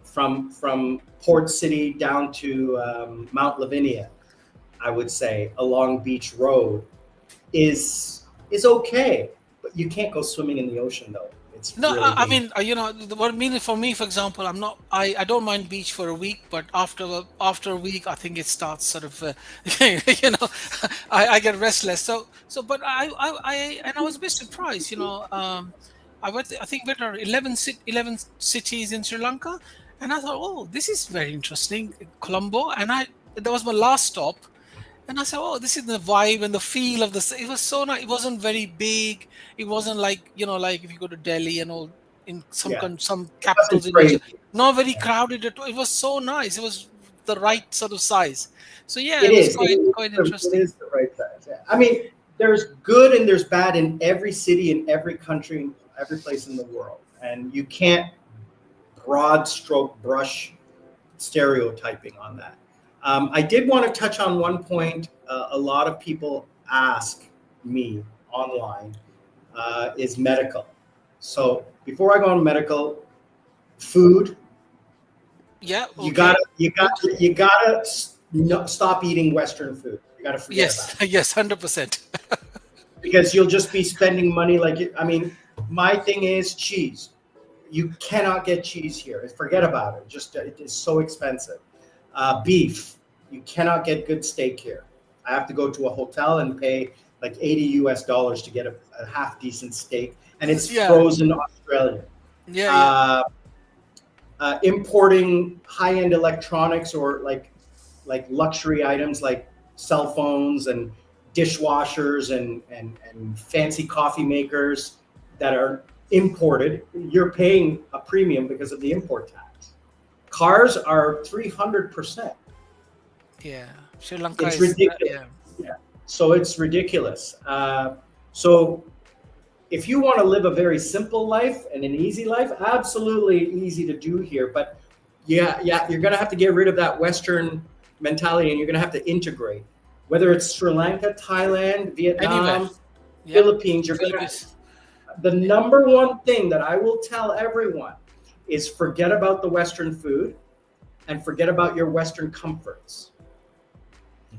from Port City down to Mount Lavinia, I would say along Beach Road is okay, but you can't go swimming in the ocean though. It's No, really I mean, what I mean for me, for example, I don't mind beach for a week, but after a week, I think it starts sort of, I get restless. But I was a bit surprised, I think there are 11 cities in Sri Lanka, and I thought, oh, this is very interesting, Colombo, and that was my last stop. And I said, "Oh, this is the vibe and the feel of the." It was so nice. It wasn't very big. It wasn't like like if you go to Delhi and all in some capitals in Asia, not very crowded at all. It was so nice. It was the right sort of size. So yeah, it was quite interesting. It is the right size. Yeah. I mean, there's good and there's bad in every city, in every country, in every place in the world, and you can't broad stroke brush stereotyping on that. I did want to touch on one point. A lot of people ask me online is medical. So before I go on medical, food, Yeah. You Okay. gotta stop eating Western food. You gotta forget about Yes. it Yes. 100%. because you'll just be spending money I mean, my thing is cheese. You cannot get cheese here. Forget about it. Just it is so expensive. Beef. You cannot get good steak here. I have to go to a hotel and pay like $80 to get a half decent steak, and it's Yeah. frozen Australian. Yeah. Yeah. Uh, Importing high-end electronics or like luxury items like cell phones and dishwashers and fancy coffee makers that are imported, you're paying a premium because of the import tax. Cars are 300%. Yeah. Sri Lanka It's is. ridiculous. Yeah. Yeah. So it's ridiculous. So if you want to live a very simple life and an easy life, absolutely easy to do here. But yeah, you're going to have to get rid of that Western mentality and you're going to have to integrate. Whether it's Sri Lanka, Thailand, Anywhere. Vietnam, Yep. Philippines, you're going to. Philippines. The number one thing that I will tell everyone is forget about the Western food and forget about your Western comforts.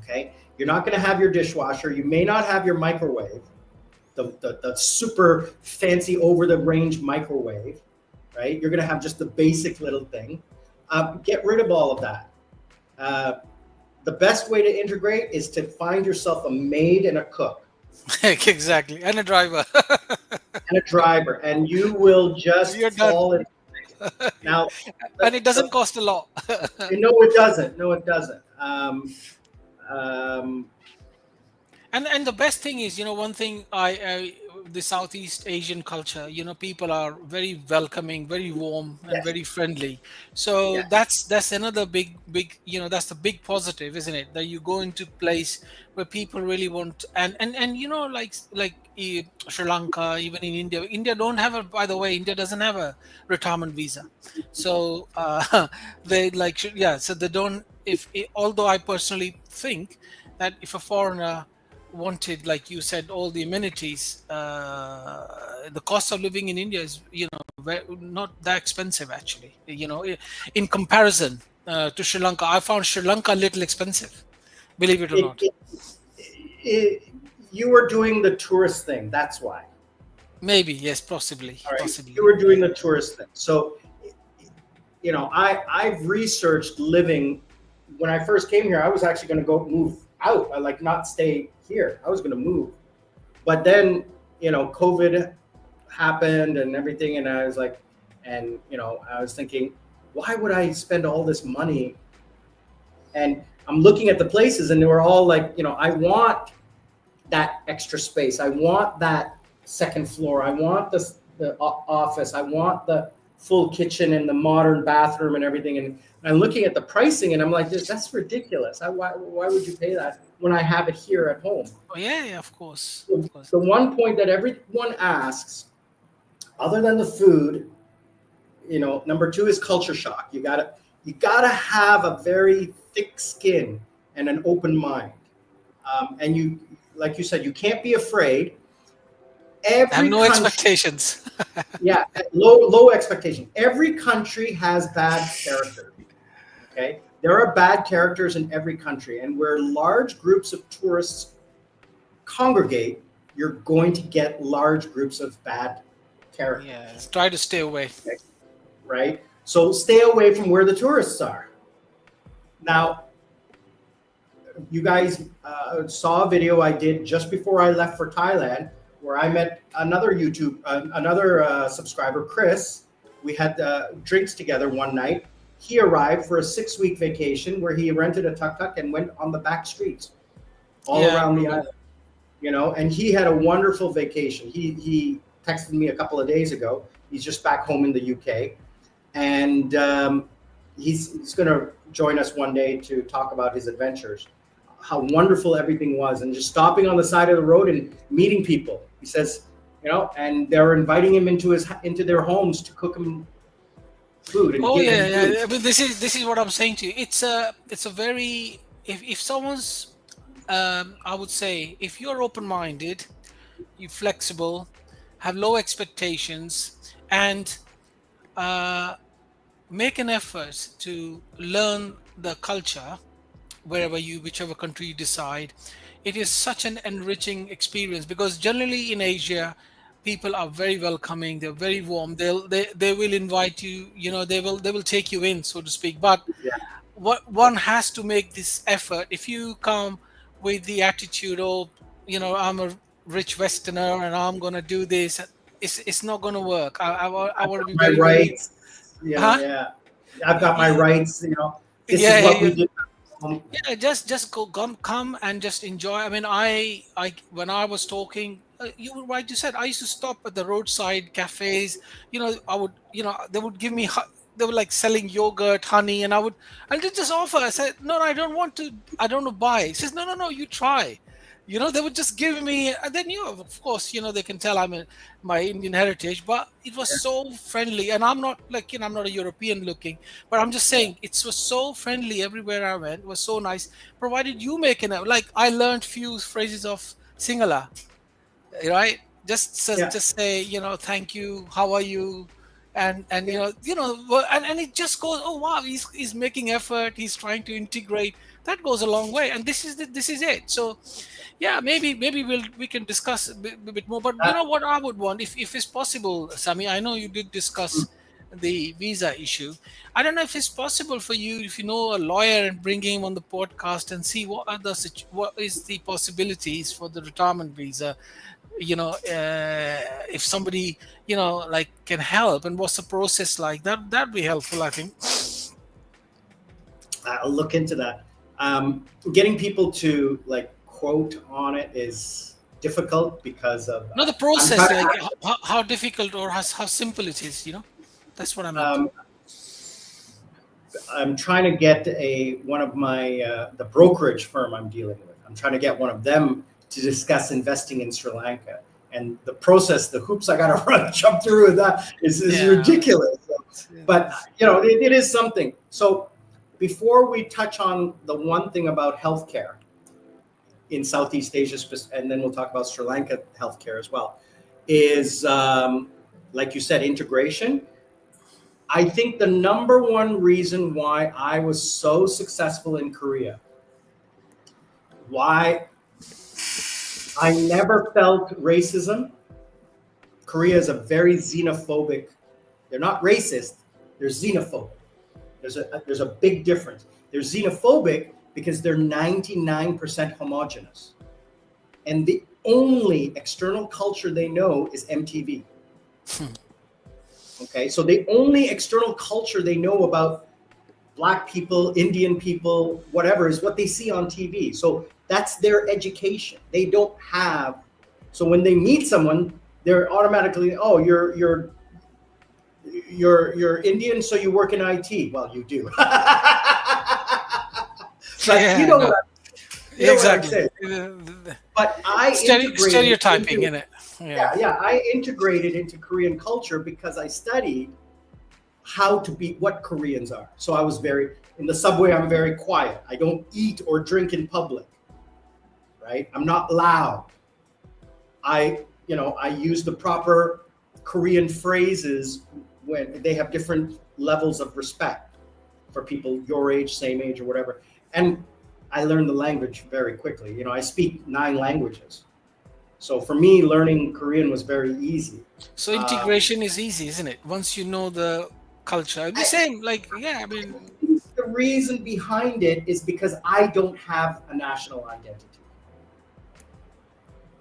Okay? You're not going to have your dishwasher. You may not have your microwave. The super fancy over the range microwave, right? You're going to have just the basic little thing. Get rid of all of that. The best way to integrate is to find yourself a maid and a cook Exactly. And a driver. and a driver, and you will just You're done. fall in. Now, And it doesn't cost a lot. no, it doesn't. No, it doesn't. Um, And the best thing is, one thing the Southeast Asian culture, people are very welcoming, very warm, and yes, very friendly. So yes. that's another big, that's the big positive, isn't it? That you go into place where people really want, and like Sri Lanka, even in India. India don't have by the way, India doesn't have a retirement visa. So they so they don't. Although I personally think that if a foreigner wanted, like you said, all the amenities, the cost of living in India is not that expensive actually, in comparison to Sri Lanka. I found Sri Lanka a little expensive, believe it or It, not. it, it, you were doing the tourist thing. That's why. Maybe, yes, possibly. All right. Possibly. You were doing the tourist thing. So, I've researched living. When I first came here, I was actually going to go move out. I not stay here. I was going to move. But then, COVID happened and everything. And I was like, I was thinking, why would I spend all this money? And I'm looking at the places and they were all like, I want that extra space. I want that second floor. I want the office. I want the full kitchen and the modern bathroom and everything. And I'm looking at the pricing and I'm like, that's ridiculous. Why would you pay that when I have it here at home? Oh yeah, of course. So, the one point that everyone asks, other than the food, number two is culture shock. You gotta have a very thick skin and an open mind. And you, like you said, you can't be afraid. I have no expectations. Yeah, low expectation. Every country has bad characters. Okay, there are bad characters in every country, and where large groups of tourists congregate, you're going to get large groups of bad characters. Yeah, try to stay away. Okay. Right? So stay away from where the tourists are. Now, you guys saw a video I did just before I left for Thailand, where I met another subscriber, Chris. We had drinks together one night. He arrived for a 6-week vacation where he rented a tuk-tuk and went on the back streets all around the island. And he had a wonderful vacation. He texted me a couple of days ago. He's just back home in the UK. And he's going to join us one day to talk about his adventures, how wonderful everything was, and just stopping on the side of the road and meeting people. He says, and they're inviting him into their homes to cook him food. And give him food. Yeah. But this is what I'm saying to you. It's a very, if someone's, I would say, if you're open-minded, you're flexible, have low expectations, and make an effort to learn the culture whichever country you decide. It is such an enriching experience, because generally in Asia, people are very welcoming, they're very warm, they will invite you, they will take you in, so to speak. But Yeah, what one has to make this effort. If you come with the attitude, oh, I'm a rich Westerner and I'm gonna do this, it's not gonna work. I I've want to got be my very, very. rights. Yeah, Huh? yeah. I've got my Yeah, rights. This is yeah, what yeah. we do. Yeah, just go, come and just enjoy. I mean, I when I was talking, you were right. You said I used to stop at the roadside cafes. I would, they would give me, they were like selling yogurt, honey, and I did just offer. I said, no, I don't want to. I don't want to buy. He says, no, no, no, you try. They would just give me, and then of course, they can tell my Indian heritage, but it was so friendly. And I'm not like, I'm not a European looking, but I'm just saying it was so friendly everywhere I went. It was so nice. Provided you make an like, I learned few phrases of Singhala, right? Yeah, Just say, thank you, how are you, and yeah, and it just goes, oh wow, he's making effort, he's trying to integrate. That goes a long way, and this is it. So yeah, maybe we can discuss a bit more. But uh, what I would want, if it's possible, Sami, I know you did discuss the visa issue. I don't know if it's possible for you, if you know a lawyer, and bring him on the podcast and see what is the possibilities for the retirement visa. If somebody like can help, and what's the process like, that'd be helpful, I think. I'll look into that. Getting people to like quote on it is difficult because of No, the I'm process, trying like to, how difficult or how simple it is. That's what I meant. um, I'm trying to get one of my the brokerage firm I'm dealing with. I'm trying to get one of them to discuss investing in Sri Lanka. And the process, the hoops I got to run, jump through with that is Yeah. ridiculous. But it is something. So before we touch on the one thing about healthcare in Southeast Asia, and then we'll talk about Sri Lanka healthcare as well, is like you said, integration. I think the number one reason why I was so successful in Korea, why I never felt racism. Korea is a very xenophobic. They're not racist. They're xenophobic. There's a big difference. They're xenophobic because they're 99% homogenous, and the only external culture they know is MTV. Okay, so the only external culture they know about Black people, Indian people, whatever, is what they see on TV. So that's their education. They don't have. So when they meet someone, they're automatically, oh, you're Indian, so you work in IT. Well, you do. But Yeah, no, you know what I'm exactly. saying. But I Stereotyping in it. yeah, I integrated into Korean culture because I studied how to be what Koreans are. So I was in the subway, I'm very quiet. I don't eat or drink in public, right? I'm not loud. I use the proper Korean phrases when they have different levels of respect for people your age, same age, or whatever. And I learned the language very quickly. I speak 9 languages. So for me, learning Korean was very easy. So integration is easy, isn't it? Once you know the culture, the same. Like, yeah, I mean, The reason behind it is because I don't have a national identity.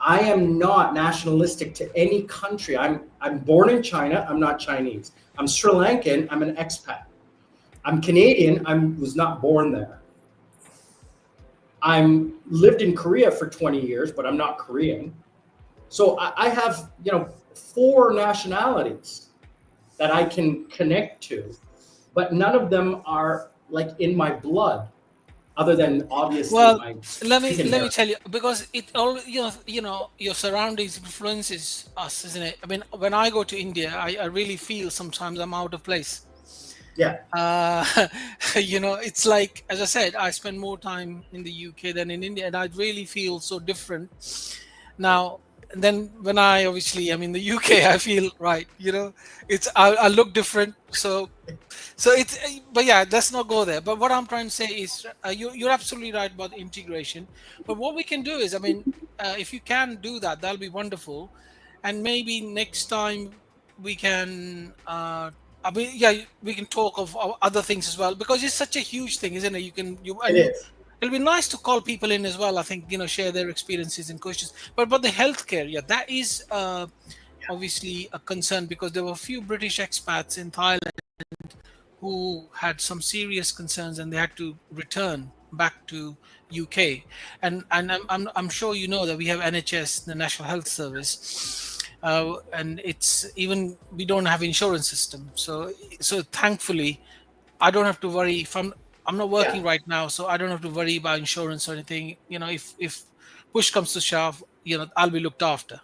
I am not nationalistic to any country. I'm born in China. I'm not Chinese. I'm Sri Lankan. I'm an expat. I'm Canadian. I was not born there. I'm lived in Korea for 20 years, but I'm not Korean. So I have 4 nationalities that I can connect to, but none of them are like in my blood, other than obviously well, my let me heritage. tell you, because it all your surroundings influences us, isn't it? I mean, when I go to India, I really feel sometimes I'm out of place. Yeah, uh it's like, as I said, I spend more time in the UK than in India, and I really feel so different now. then when I'm in the UK, I feel right. I look different. So it's, but yeah, let's not go there. But what I'm trying to say is, you're absolutely right about the integration. But what we can do is, if you can do that, that'll be wonderful. And maybe next time we can, yeah, we can talk of other things as well, because it's such a huge thing, isn't it? It is. It'll be nice to call people in as well. I think, share their experiences and questions. But the healthcare, yeah, that is obviously a concern, because there were a few British expats in Thailand who had some serious concerns, and they had to return back to UK. And I'm sure you know that we have NHS, the National Health Service, and it's even we don't have insurance system. So thankfully, I don't have to worry if I'm not working Yeah. right now, so I don't have to worry about insurance or anything. If push comes to shove, I'll be looked after.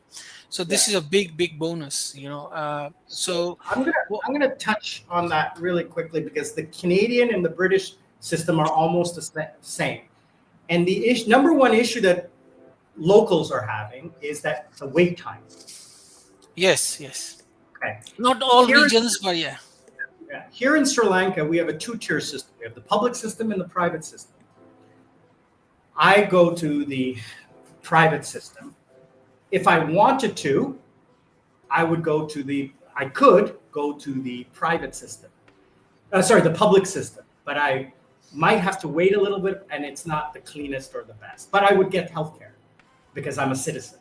So this Yeah. is a big bonus. So So well, I'm gonna touch on that really quickly, because the Canadian and the British system are almost the same. And the number one issue that locals are having is that the wait time. yes. Okay. Not all Here, regions, but yeah. here in Sri Lanka, we have a two-tier system. We have the public system and the private system. I go to the private system. If I wanted to, I could go to the private system. Sorry, the public system. But I might have to wait a little bit, and it's not the cleanest or the best. But I would get healthcare because I'm a citizen.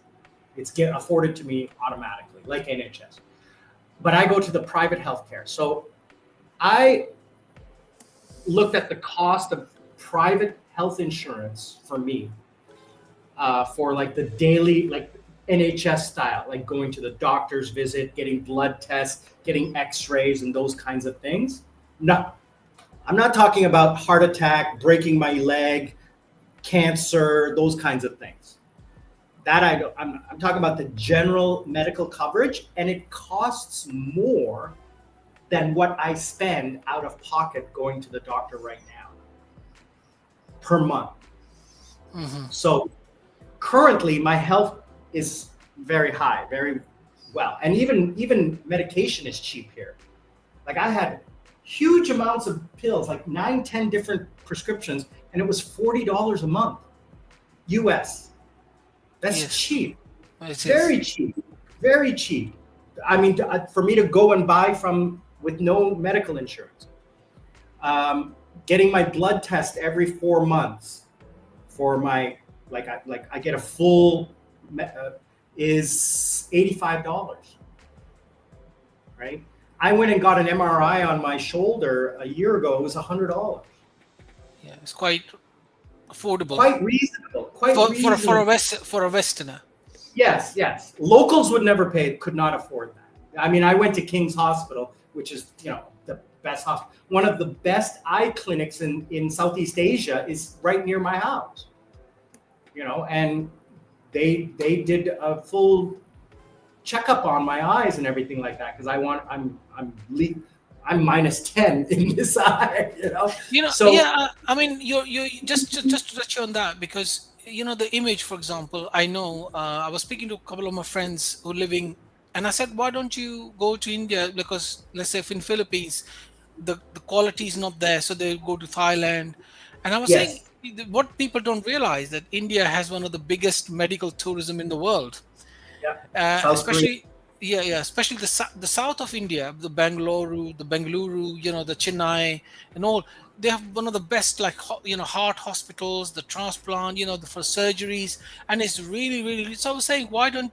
It's afforded to me automatically, like NHS. But I go to the private healthcare. So I looked at the cost of private health insurance for me, for like the daily, like NHS style, like going to the doctor's visit, getting blood tests, getting x-rays and those kinds of things. No, I'm not talking about heart attack, breaking my leg, cancer, those kinds of things. That I don't, I'm talking about the general medical coverage, and it costs more than what I spend out of pocket going to the doctor right now per month. Hmm. So currently my health is very high, very well. And even medication is cheap here. Like I had huge amounts of pills, like 9, 10 different prescriptions, and it was $40 a month, US. That's Yes, cheap, it is. very cheap, very cheap. I mean, for me to go and buy with no medical insurance, getting my blood test every 4 months for my I get a full is $85, right? I went and got an MRI on my shoulder a year ago. It was $100. Yeah, it's quite affordable Quite reasonable. Quite reasonable. for a Westerner. Yes. Locals could not afford that. I mean, I went to King's Hospital, which is, the best hospital. One of the best eye clinics in Southeast Asia is right near my house. And they did a full checkup on my eyes and everything like that, because I'm -10 in this eye, So Yeah. I mean, you just to touch on that, because the image, for example, I know I was speaking to a couple of my friends who are living, and I said, why don't you go to India? Because let's say if in Philippines, the quality is not there, so they go to Thailand. And I was saying, yes, what people don't realize, that India has one of the biggest medical tourism in the world, yeah, South Korea, especially especially the south of India, the Bengaluru, the Chennai and all. They have one of the best, like heart hospitals, the transplant, for surgeries, and it's really. So I was saying, why don't?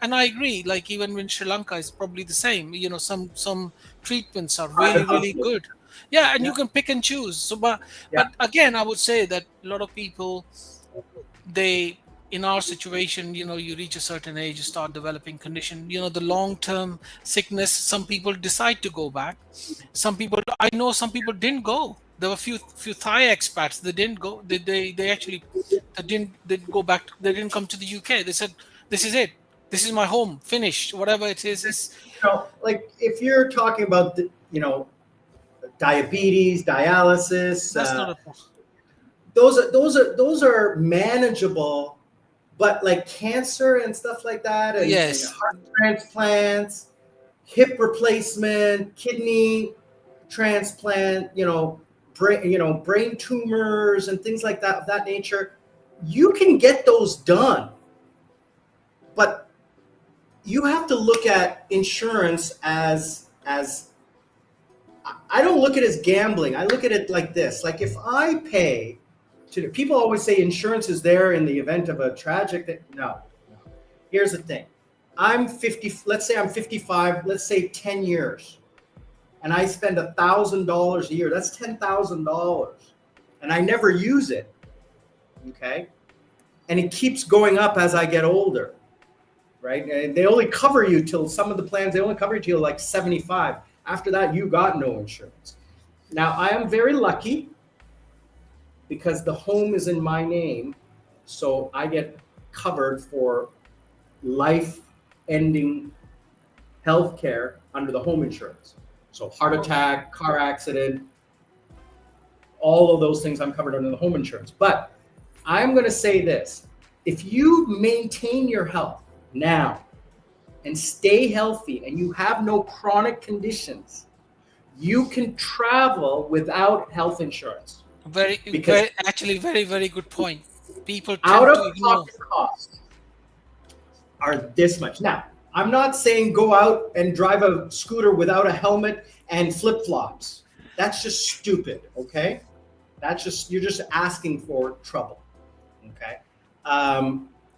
And I agree. Like even in Sri Lanka, it's probably the same. Some treatments are private really hospital. good. Yeah, and Yeah, you can pick and choose. So, but yeah, again, I would say that a lot of people, they in our situation, you reach a certain age, you start developing condition, the long term sickness, some people decide to go back. I know some people didn't go. There were few Thai expats, they didn't go. They actually they didn't go back. They didn't come to the UK. They said, this is it, this is my home, finished, whatever it is. like if you're talking about diabetes, dialysis, That's not a those are manageable But like cancer and stuff like that, and Yes. heart transplants, hip replacement, kidney transplant, brain tumors and things like that of that nature, you can get those done. But you have to look at insurance as I don't look at it as gambling. I look at it like this. Like if I pay people always say insurance is there in the event of a tragic no. Here's the thing. I'm 50, let's say I'm 55, let's say 10 years. And I spend $1,000 a year. That's $10,000. And I never use it. Okay? And it keeps going up as I get older. Right? And they only cover you till some of the plans, they only cover you till like 75. After that, you got no insurance. Now, I am very lucky because the home is in my name. So I get covered for life-ending health care under the home insurance. So heart attack, car accident, all of those things I'm covered under the home insurance. But I'm going to say this. If you maintain your health now and stay healthy and you have no chronic conditions, you can travel without health insurance. Very good point. People tend out to of ignore. pocket costs are this much. Now, I'm not saying go out and drive a scooter without a helmet and flip-flops. That's just stupid, okay? You're just asking for trouble, okay?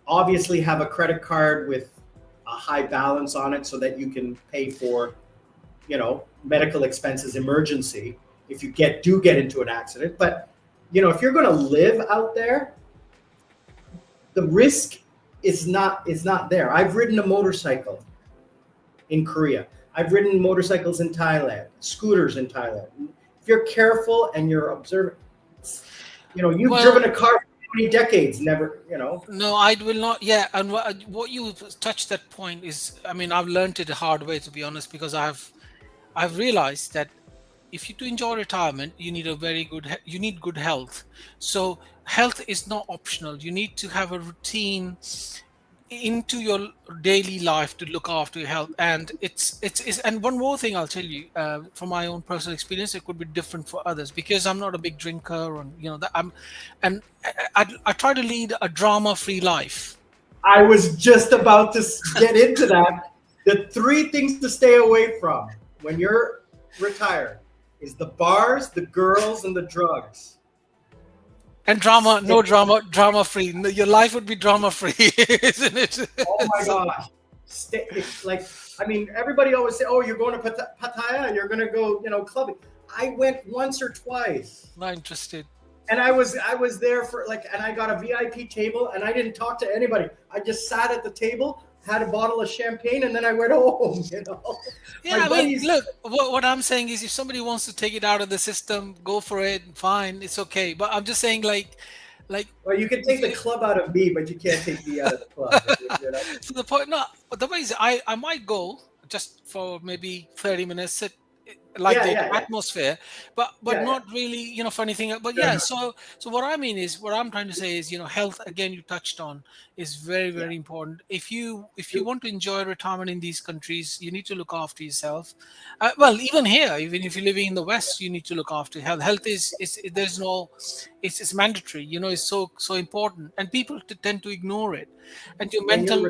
Obviously have a credit card with a high balance on it so that you can pay for, medical expenses, emergency, if you do get into an accident. But, if you're going to live out there, the risk is not there. I've ridden a motorcycle in Korea. I've ridden motorcycles in Thailand, scooters in Thailand. If you're careful and you're observant, you've driven a car for 20 decades, never. No, I will not. Yeah, and what you touched that point is, I've learned it the hard way, to be honest, because I've realized that if you to enjoy retirement, you need good health. So health is not optional. You need to have a routine into your daily life to look after your health. And it's and one more thing I'll tell you, from my own personal experience, it could be different for others because I'm not a big drinker, and I try to lead a drama-free life. I was just about to get into that. The 3 things to stay away from when you're retired is the bars, the girls, and the drugs. And drama free. Your life would be drama free, isn't it? Oh my gosh. Everybody always say, oh, you're going to Pattaya, you're going to go, clubbing. I went once or twice. Not interested. And I was there for and I got a VIP table and I didn't talk to anybody. I just sat at the table, had a bottle of champagne, and then I went home, Yeah, look, what I'm saying is if somebody wants to take it out of the system, go for it, fine, it's okay. But I'm just saying well, you can take the club out of me, but you can't take me out of the club. So the point, no, but the way is I might go just for maybe 30 minutes, sit, atmosphere, but not really, for anything. But so what I'm trying to say is, health, again, you touched on, is very, very important. If you want to enjoy retirement in these countries, you need to look after yourself. Even here, even if you're living in the West, you need to look after health. Health it's mandatory, it's so important, and people tend to ignore it. And your mental,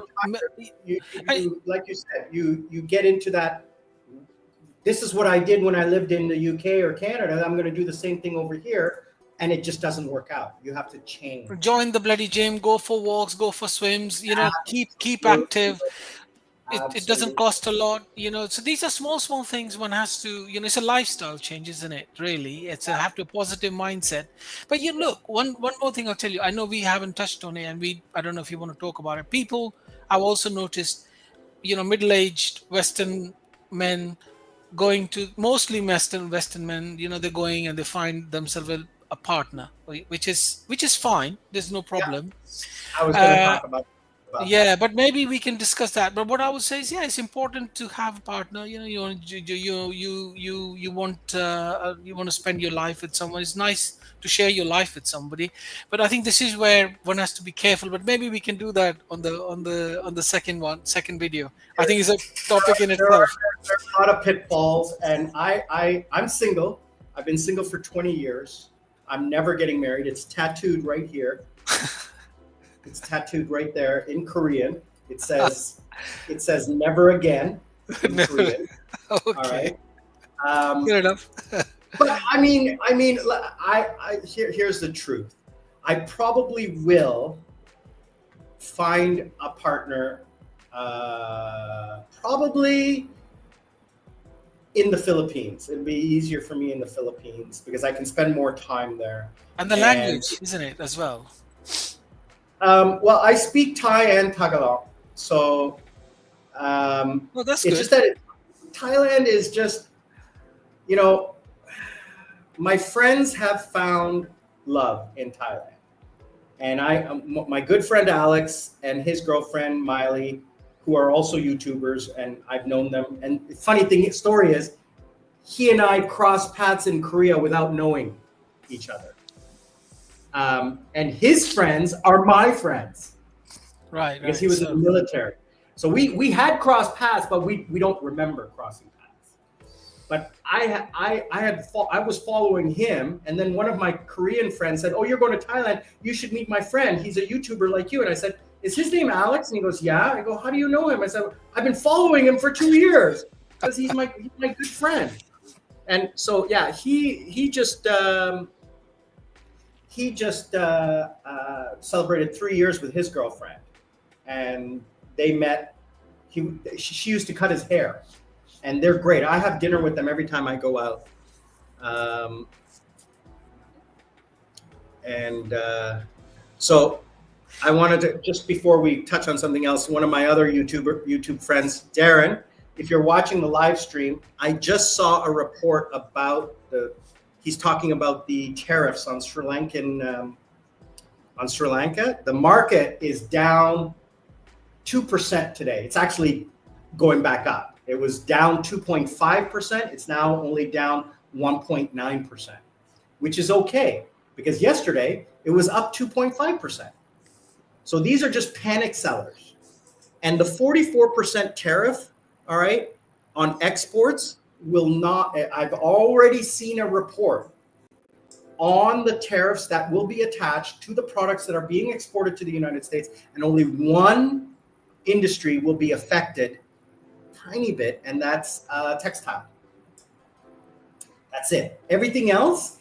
like you said, you get into that. This is what I did when I lived in the UK or Canada. I'm going to do the same thing over here. And it just doesn't work out. You have to change. Join the bloody gym, go for walks, go for swims, keep active. It doesn't cost a lot, So these are small things one has to, it's a lifestyle change, isn't it? Really, it's a have to positive mindset. But look, one more thing I'll tell you. I know we haven't touched on it, and I don't know if you want to talk about it. People, I've also noticed, middle-aged Western men going to mostly Western men, they're going and they find themselves a partner, which is fine. There's no problem. Yeah. I was going to talk about about that. Yeah, but maybe we can discuss that. But what I would say is, yeah, it's important to have a partner. You want to spend your life with someone. It's nice to share your life with somebody. But I think this is where one has to be careful. But maybe we can do that on the second video. I think it's a topic in There are, itself. there are a lot of pitfalls, and I'm single. I've been single for 20 years. I'm never getting married. It's tattooed right here. It's tattooed right there in Korean. It says never again in No. Korean. All Okay, right. Um, good enough. but here's the truth. I probably will find a partner, probably in the Philippines. It'd be easier for me in the Philippines because I can spend more time there. And the language, isn't it, as well? Well, I speak Thai and Tagalog, so Well, that's it's good. just that Thailand is just, you know, my friends have found love in Thailand, and my good friend Alex and his girlfriend Miley, who are also YouTubers, and I've known them. And the funny story is, he and I crossed paths in Korea without knowing each other. And his friends are my friends Right. because he was in the military. So we had crossed paths, but we don't remember crossing paths. But I was following him, and then one of my Korean friends said, "Oh, you're going to Thailand. You should meet my friend. He's a YouTuber like you." And I said, "Is his name Alex?" And he goes, "Yeah." I go, "How do you know him?" I said, "I've been following him for 2 years because he's my good friend." And so yeah, he just celebrated 3 years with his girlfriend, and they met. She used to cut his hair, and they're great. I have dinner with them every time I go out. So I wanted to, just before we touch on something else, one of my other YouTube friends, Darren, if you're watching the live stream, I just saw a report about he's talking about the tariffs on Sri Lanka. The market is down 2% today. It's actually going back up. It was down 2.5%. It's now only down 1.9%, which is okay because yesterday it was up 2.5%. So these are just panic sellers. And the 44% tariff, all right, on exports will not, I've already seen a report on the tariffs that will be attached to the products that are being exported to the United States, and only one industry will be affected, tiny bit, and that's textile. That's it. Everything else,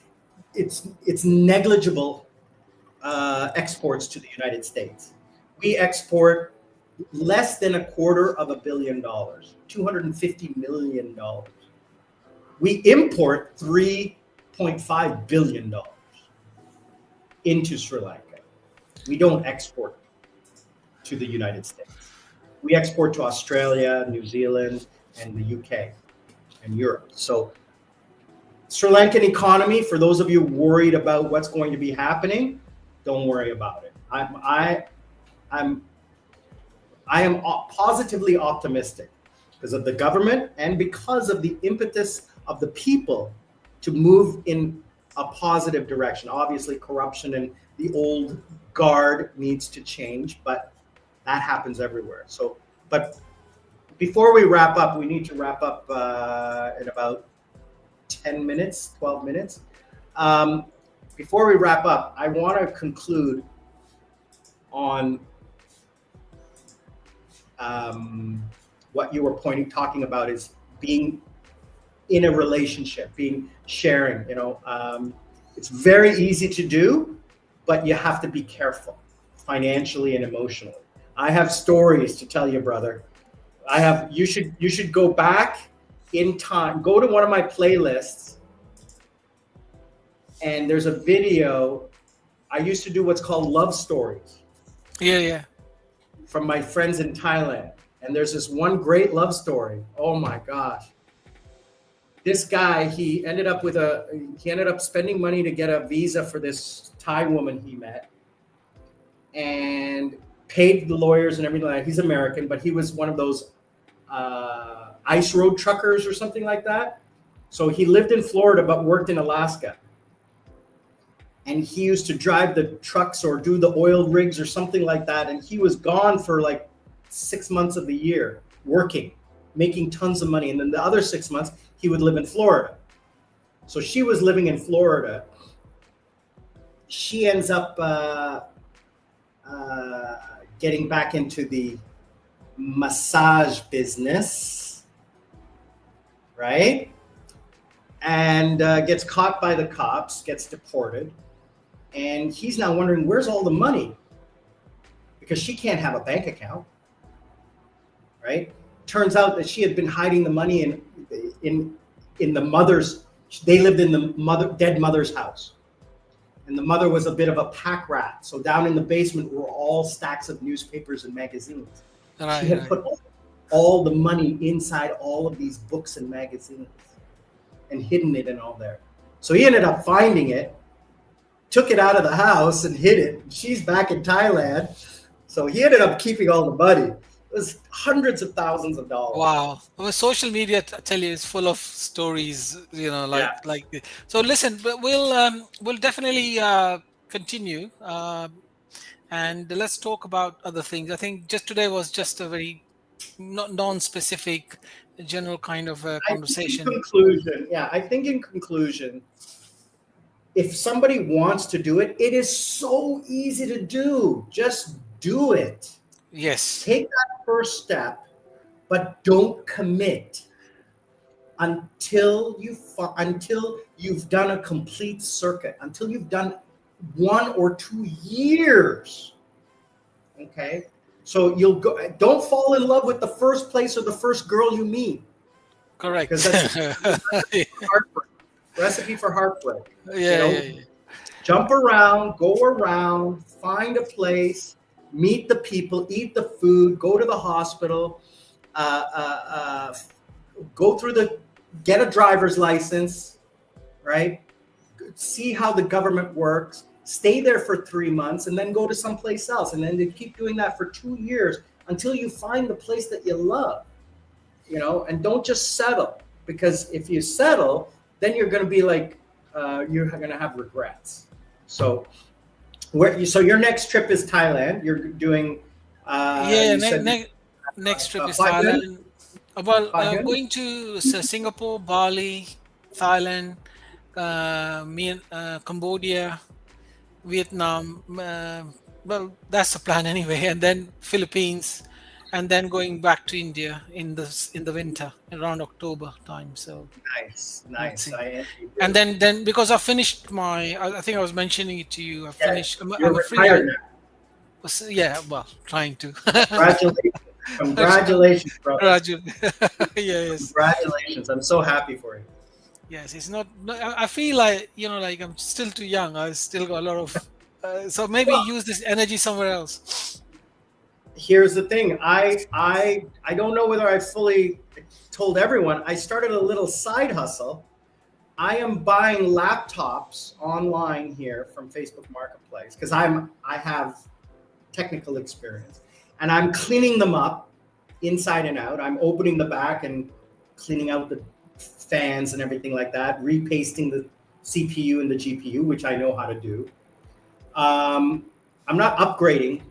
it's negligible exports to the United States. We export less than $250 million, $250 million. We import $3.5 billion into Sri Lanka. We don't export to the United States. We export to Australia, New Zealand, and the UK and Europe. So Sri Lankan economy, for those of you worried about what's going to be happening, don't worry about it. I am positively optimistic because of the government and because of the impetus of the people to move in a positive direction. Obviously, corruption and the old guard needs to change, but that happens everywhere. So, but before we wrap up, we need to wrap up in about 10 minutes, 12 minutes. Before we wrap up, I want to conclude on what you were talking about is being in a relationship, sharing. It's very easy to do, but you have to be careful financially and emotionally. I have stories to tell you, brother. You should go back in time. Go to one of my playlists, and there's a video. I used to do what's called love stories. Yeah. From my friends in Thailand. And there's this one great love story. Oh my gosh. This guy, he ended up spending money to get a visa for this Thai woman he met. And paid the lawyers and everything like that. He's American, but he was one of those ice road truckers or something like that. So he lived in Florida but worked in Alaska. And he used to drive the trucks or do the oil rigs or something like that. And he was gone for like 6 months of the year working, making tons of money. And then the other 6 months, he would live in Florida. So she was living in Florida. She ends up getting back into the massage business, right? And gets caught by the cops, gets deported. And he's now wondering, where's all the money? Because she can't have a bank account, right? Turns out that she had been hiding the money in the mother's. They lived in the dead mother's house, and the mother was a bit of a pack rat. So down in the basement were all stacks of newspapers and magazines. She had put all the money inside all of these books and magazines, and hidden it and all there. So he ended up finding it, took it out of the house and hid it. She's back in Thailand. So he ended up keeping all the money. It was hundreds of thousands of dollars. Wow. Well, social media, I tell you, is full of stories, like. So listen, but we'll definitely continue. And let's talk about other things. I think just today was just a very non-specific, general kind of conversation. I think in conclusion, if somebody wants to do it, it is so easy to do. Just do it. Yes. Take that first step, but don't commit until you've done a complete circuit, until you've done 1 or 2 years. Okay? So you'll go. Don't fall in love with the first place or the first girl you meet. Correct. Because that's heartbreak. Recipe for heartbreak. Yeah. Jump around, go around, find a place, meet the people, eat the food, go to the hospital, get a driver's license, right? See how the government works. Stay there for 3 months and then go to someplace else. And then they keep doing that for 2 years until you find the place that you love, and don't just settle, because if you settle, then you're going to be like, you're going to have regrets. So your next trip is Thailand. You're doing, next trip is Thailand. Going to Singapore, Bali, Thailand, Cambodia, Vietnam. Well, that's the plan anyway. And then Philippines, and then going back to India in the winter around October time. So nice. And then because I finished I think I was mentioning it to you. I finished. You're retired now. Yeah, well, trying to. Congratulations, brother. Yes. Congratulations. I'm so happy for you. Yes, it's not. I feel like like I'm still too young. I still got a lot of. So maybe use this energy somewhere else. Here's the thing. I don't know whether I fully told everyone. I started a little side hustle. I am buying laptops online here from Facebook Marketplace because I have technical experience, and I'm cleaning them up inside and out. I'm opening the back and cleaning out the fans and everything like that, repasting the CPU and the GPU, which I know how to do. I'm not upgrading.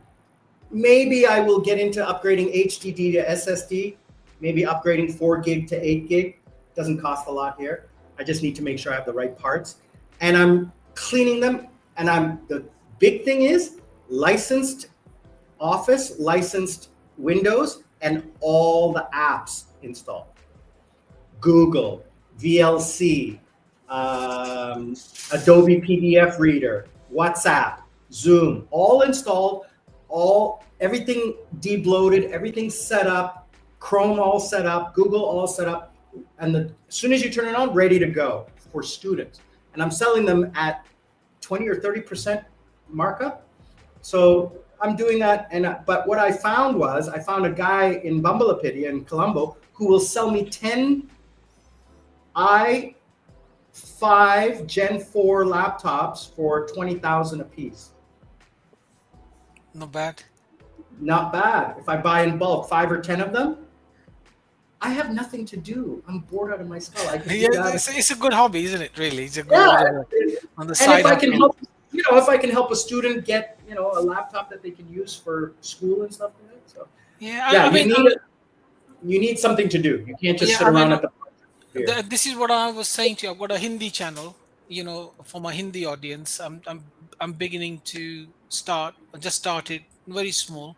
Maybe I will get into upgrading HDD to SSD, maybe upgrading 4 gig to 8 gig. Doesn't cost a lot here. I just need to make sure I have the right parts. And I'm cleaning them. And the big thing is licensed Office, licensed Windows, and all the apps installed. Google, VLC, Adobe PDF Reader, WhatsApp, Zoom, all installed, everything debloated, everything set up, Chrome all set up, Google all set up, and as soon as you turn it on, ready to go for students. And I'm selling them at 20 or 30% markup. So I'm doing that. But what I found a guy in Bumbalapiti in Colombo who will sell me 10 i5 Gen 4 laptops for $20,000 a piece. Not bad. not bad. If I buy in bulk 5 or 10 of them, I have nothing to do. I'm bored out of my skull. I can Yeah, do that. it's a good hobby, isn't it? Really, it's a good Yeah. bit of on the And side if I can hustle. help, if I can help a student get, a laptop that they can use for school and stuff like that. So Yeah, yeah, I mean, you need something to do. You can't just yeah, sit I mean, around at the beer. this is what I was saying to you. I've got a Hindi channel, for my Hindi audience. I'm beginning to start. I just started very small,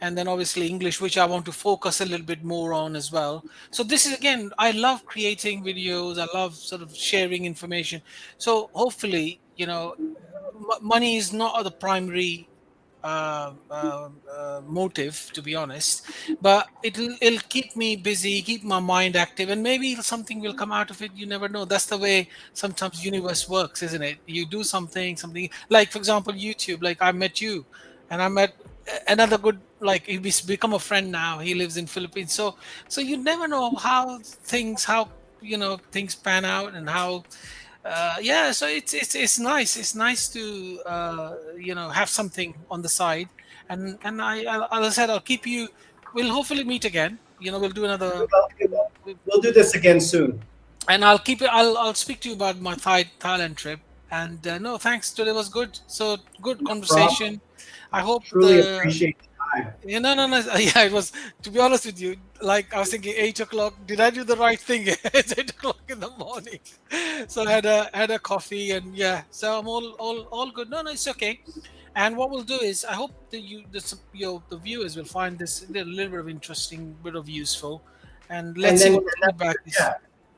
and then obviously English, which I want to focus a little bit more on as well. So this is, again, I love creating videos. I love sort of sharing information. So hopefully, money is not the primary motive, to be honest, but it'll keep me busy, keep my mind active, and maybe something will come out of it. You never know. That's the way sometimes universe works, isn't it? You do something like, for example, YouTube. Like, I met you, and I met another good, like, he's become a friend now. He lives in Philippines. So you never know how things pan out, and how yeah, so it's nice. It's nice to have something on the side. And as I said, I'll keep you. We'll hopefully meet again. We'll do another. We'll do this again soon. And I'll keep it. I'll speak to you about my Thailand trip. And no, thanks. Today was good. So good No problem. conversation. I hope Truly appreciate the time. yeah, no. Yeah, it was. To be honest with you, like, I was thinking 8 o'clock. Did I do the right thing? It's 8 o'clock in the morning. So I had a coffee, and yeah. So I'm all good. No, it's okay. And what we'll do is, I hope that the viewers will find this a little bit of interesting, bit of useful, and And let's see then, what the feedback is. yeah,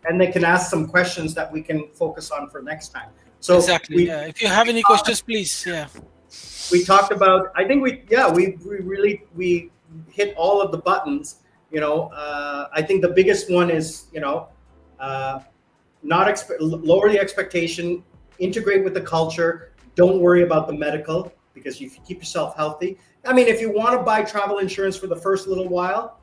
and they can ask some questions that we can focus on for next time. So Exactly. Yeah. If you have any questions, please. Yeah. we talked about, I think we really hit all of the buttons. I think the biggest one is, lower the expectation, integrate with the culture, don't worry about the medical, because if you keep yourself healthy. I mean, if you want to buy travel insurance for the first little while,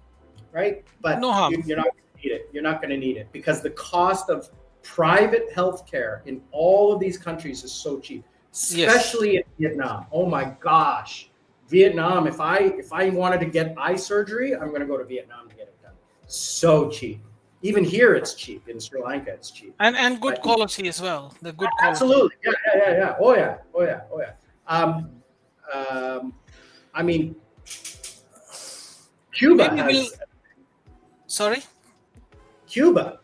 right? But No harm. you're not going to need it. You're not going to need it, because the cost of private healthcare in all of these countries is so cheap, especially in Vietnam. Oh my gosh, Vietnam! If I wanted to get eye surgery, I'm going to go to Vietnam to get it done. So cheap. Even here, it's cheap. In Sri Lanka, it's cheap. And good quality as well. The good quality. Absolutely. Yeah. Oh yeah. I mean, Cuba has. Sorry. Cuba.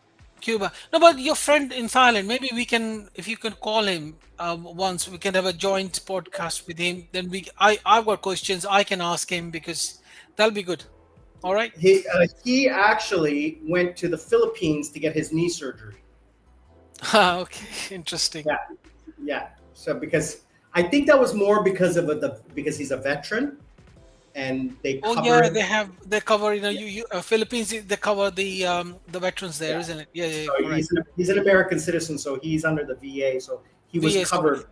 No, but your friend in Thailand, maybe we can, if you can call him once, we can have a joint podcast with him. Then I've got questions I can ask him, because that'll be good. All right. He actually went to the Philippines to get his knee surgery. Okay, interesting. Yeah. So because I think that was more because of because he's a veteran, and they cover. Oh yeah, they cover. Philippines. They cover the veterans there, isn't it? Yeah. So he's an American citizen, so he's under the VA. So he was VA covered. coverage.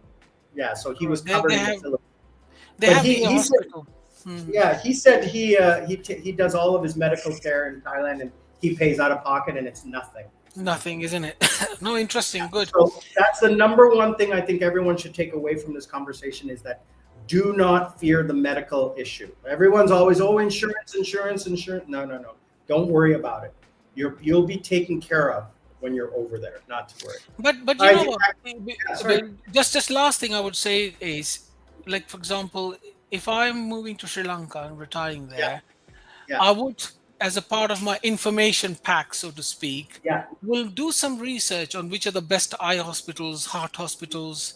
Yeah. So he was covered in the Philippines. They But have he hospital. Yeah, he said he does all of his medical care in Thailand, and he pays out of pocket, and it's nothing. Nothing, isn't it? No, interesting. Good. So that's the number one thing I think everyone should take away from this conversation, is that do not fear the medical issue. Everyone's always, insurance. No. Don't worry about it. You'll be taken care of when you're over there. Not to worry. But you know what? Just last thing I would say is, like, for example, if I'm moving to Sri Lanka and retiring there, I would, as a part of my information pack, so to speak, will do some research on which are the best eye hospitals, heart hospitals,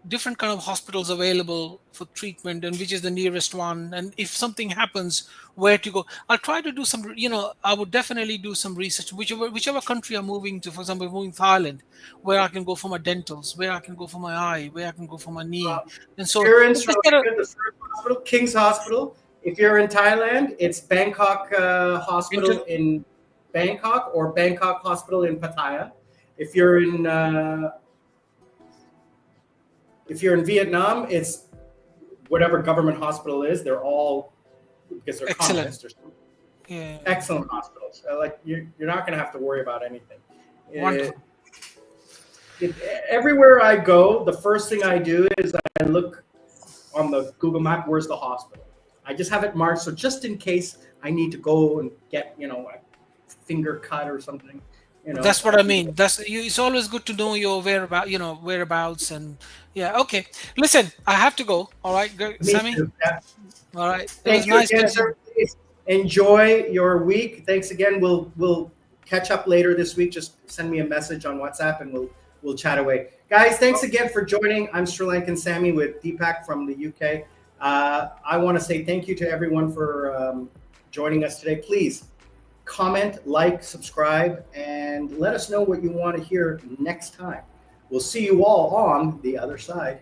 different kind of hospitals available for treatment, and which is the nearest one. And if something happens, where to go. I'll try to do some, I would definitely do some research, whichever country I'm moving to. For example, moving Thailand, where I can go for my dentals, where I can go for my eye, where I can go for my knee. And so you're in Sri Lanka, the first hospital, King's Hospital. If you're in Thailand, it's Bangkok Hospital in Bangkok, or Bangkok Hospital in Pattaya. If you're in Vietnam, it's whatever government hospital is. They're all, because they're excellent. Excellent hospitals. Like you're not going to have to worry about anything. Wonderful. Everywhere I go, the first thing I do is I look on the Google map, where's the hospital? I just have it marked. So just in case I need to go and get, a finger cut or something, That's what I mean. It's always good to know your whereabouts, and yeah. Okay, listen, I have to go. All right, Me Sammy. too. Yeah. All right, it was Thank you nice again, talking. sir. Please enjoy your week. Thanks again. We'll catch up later this week. Just send me a message on WhatsApp and we'll chat away. Guys, thanks again for joining. I'm Sri Lankan Sammy with Deepak from the UK. I want to say thank you to everyone for joining us today. Please comment, like, subscribe, and let us know what you want to hear next time. We'll see you all on the other side.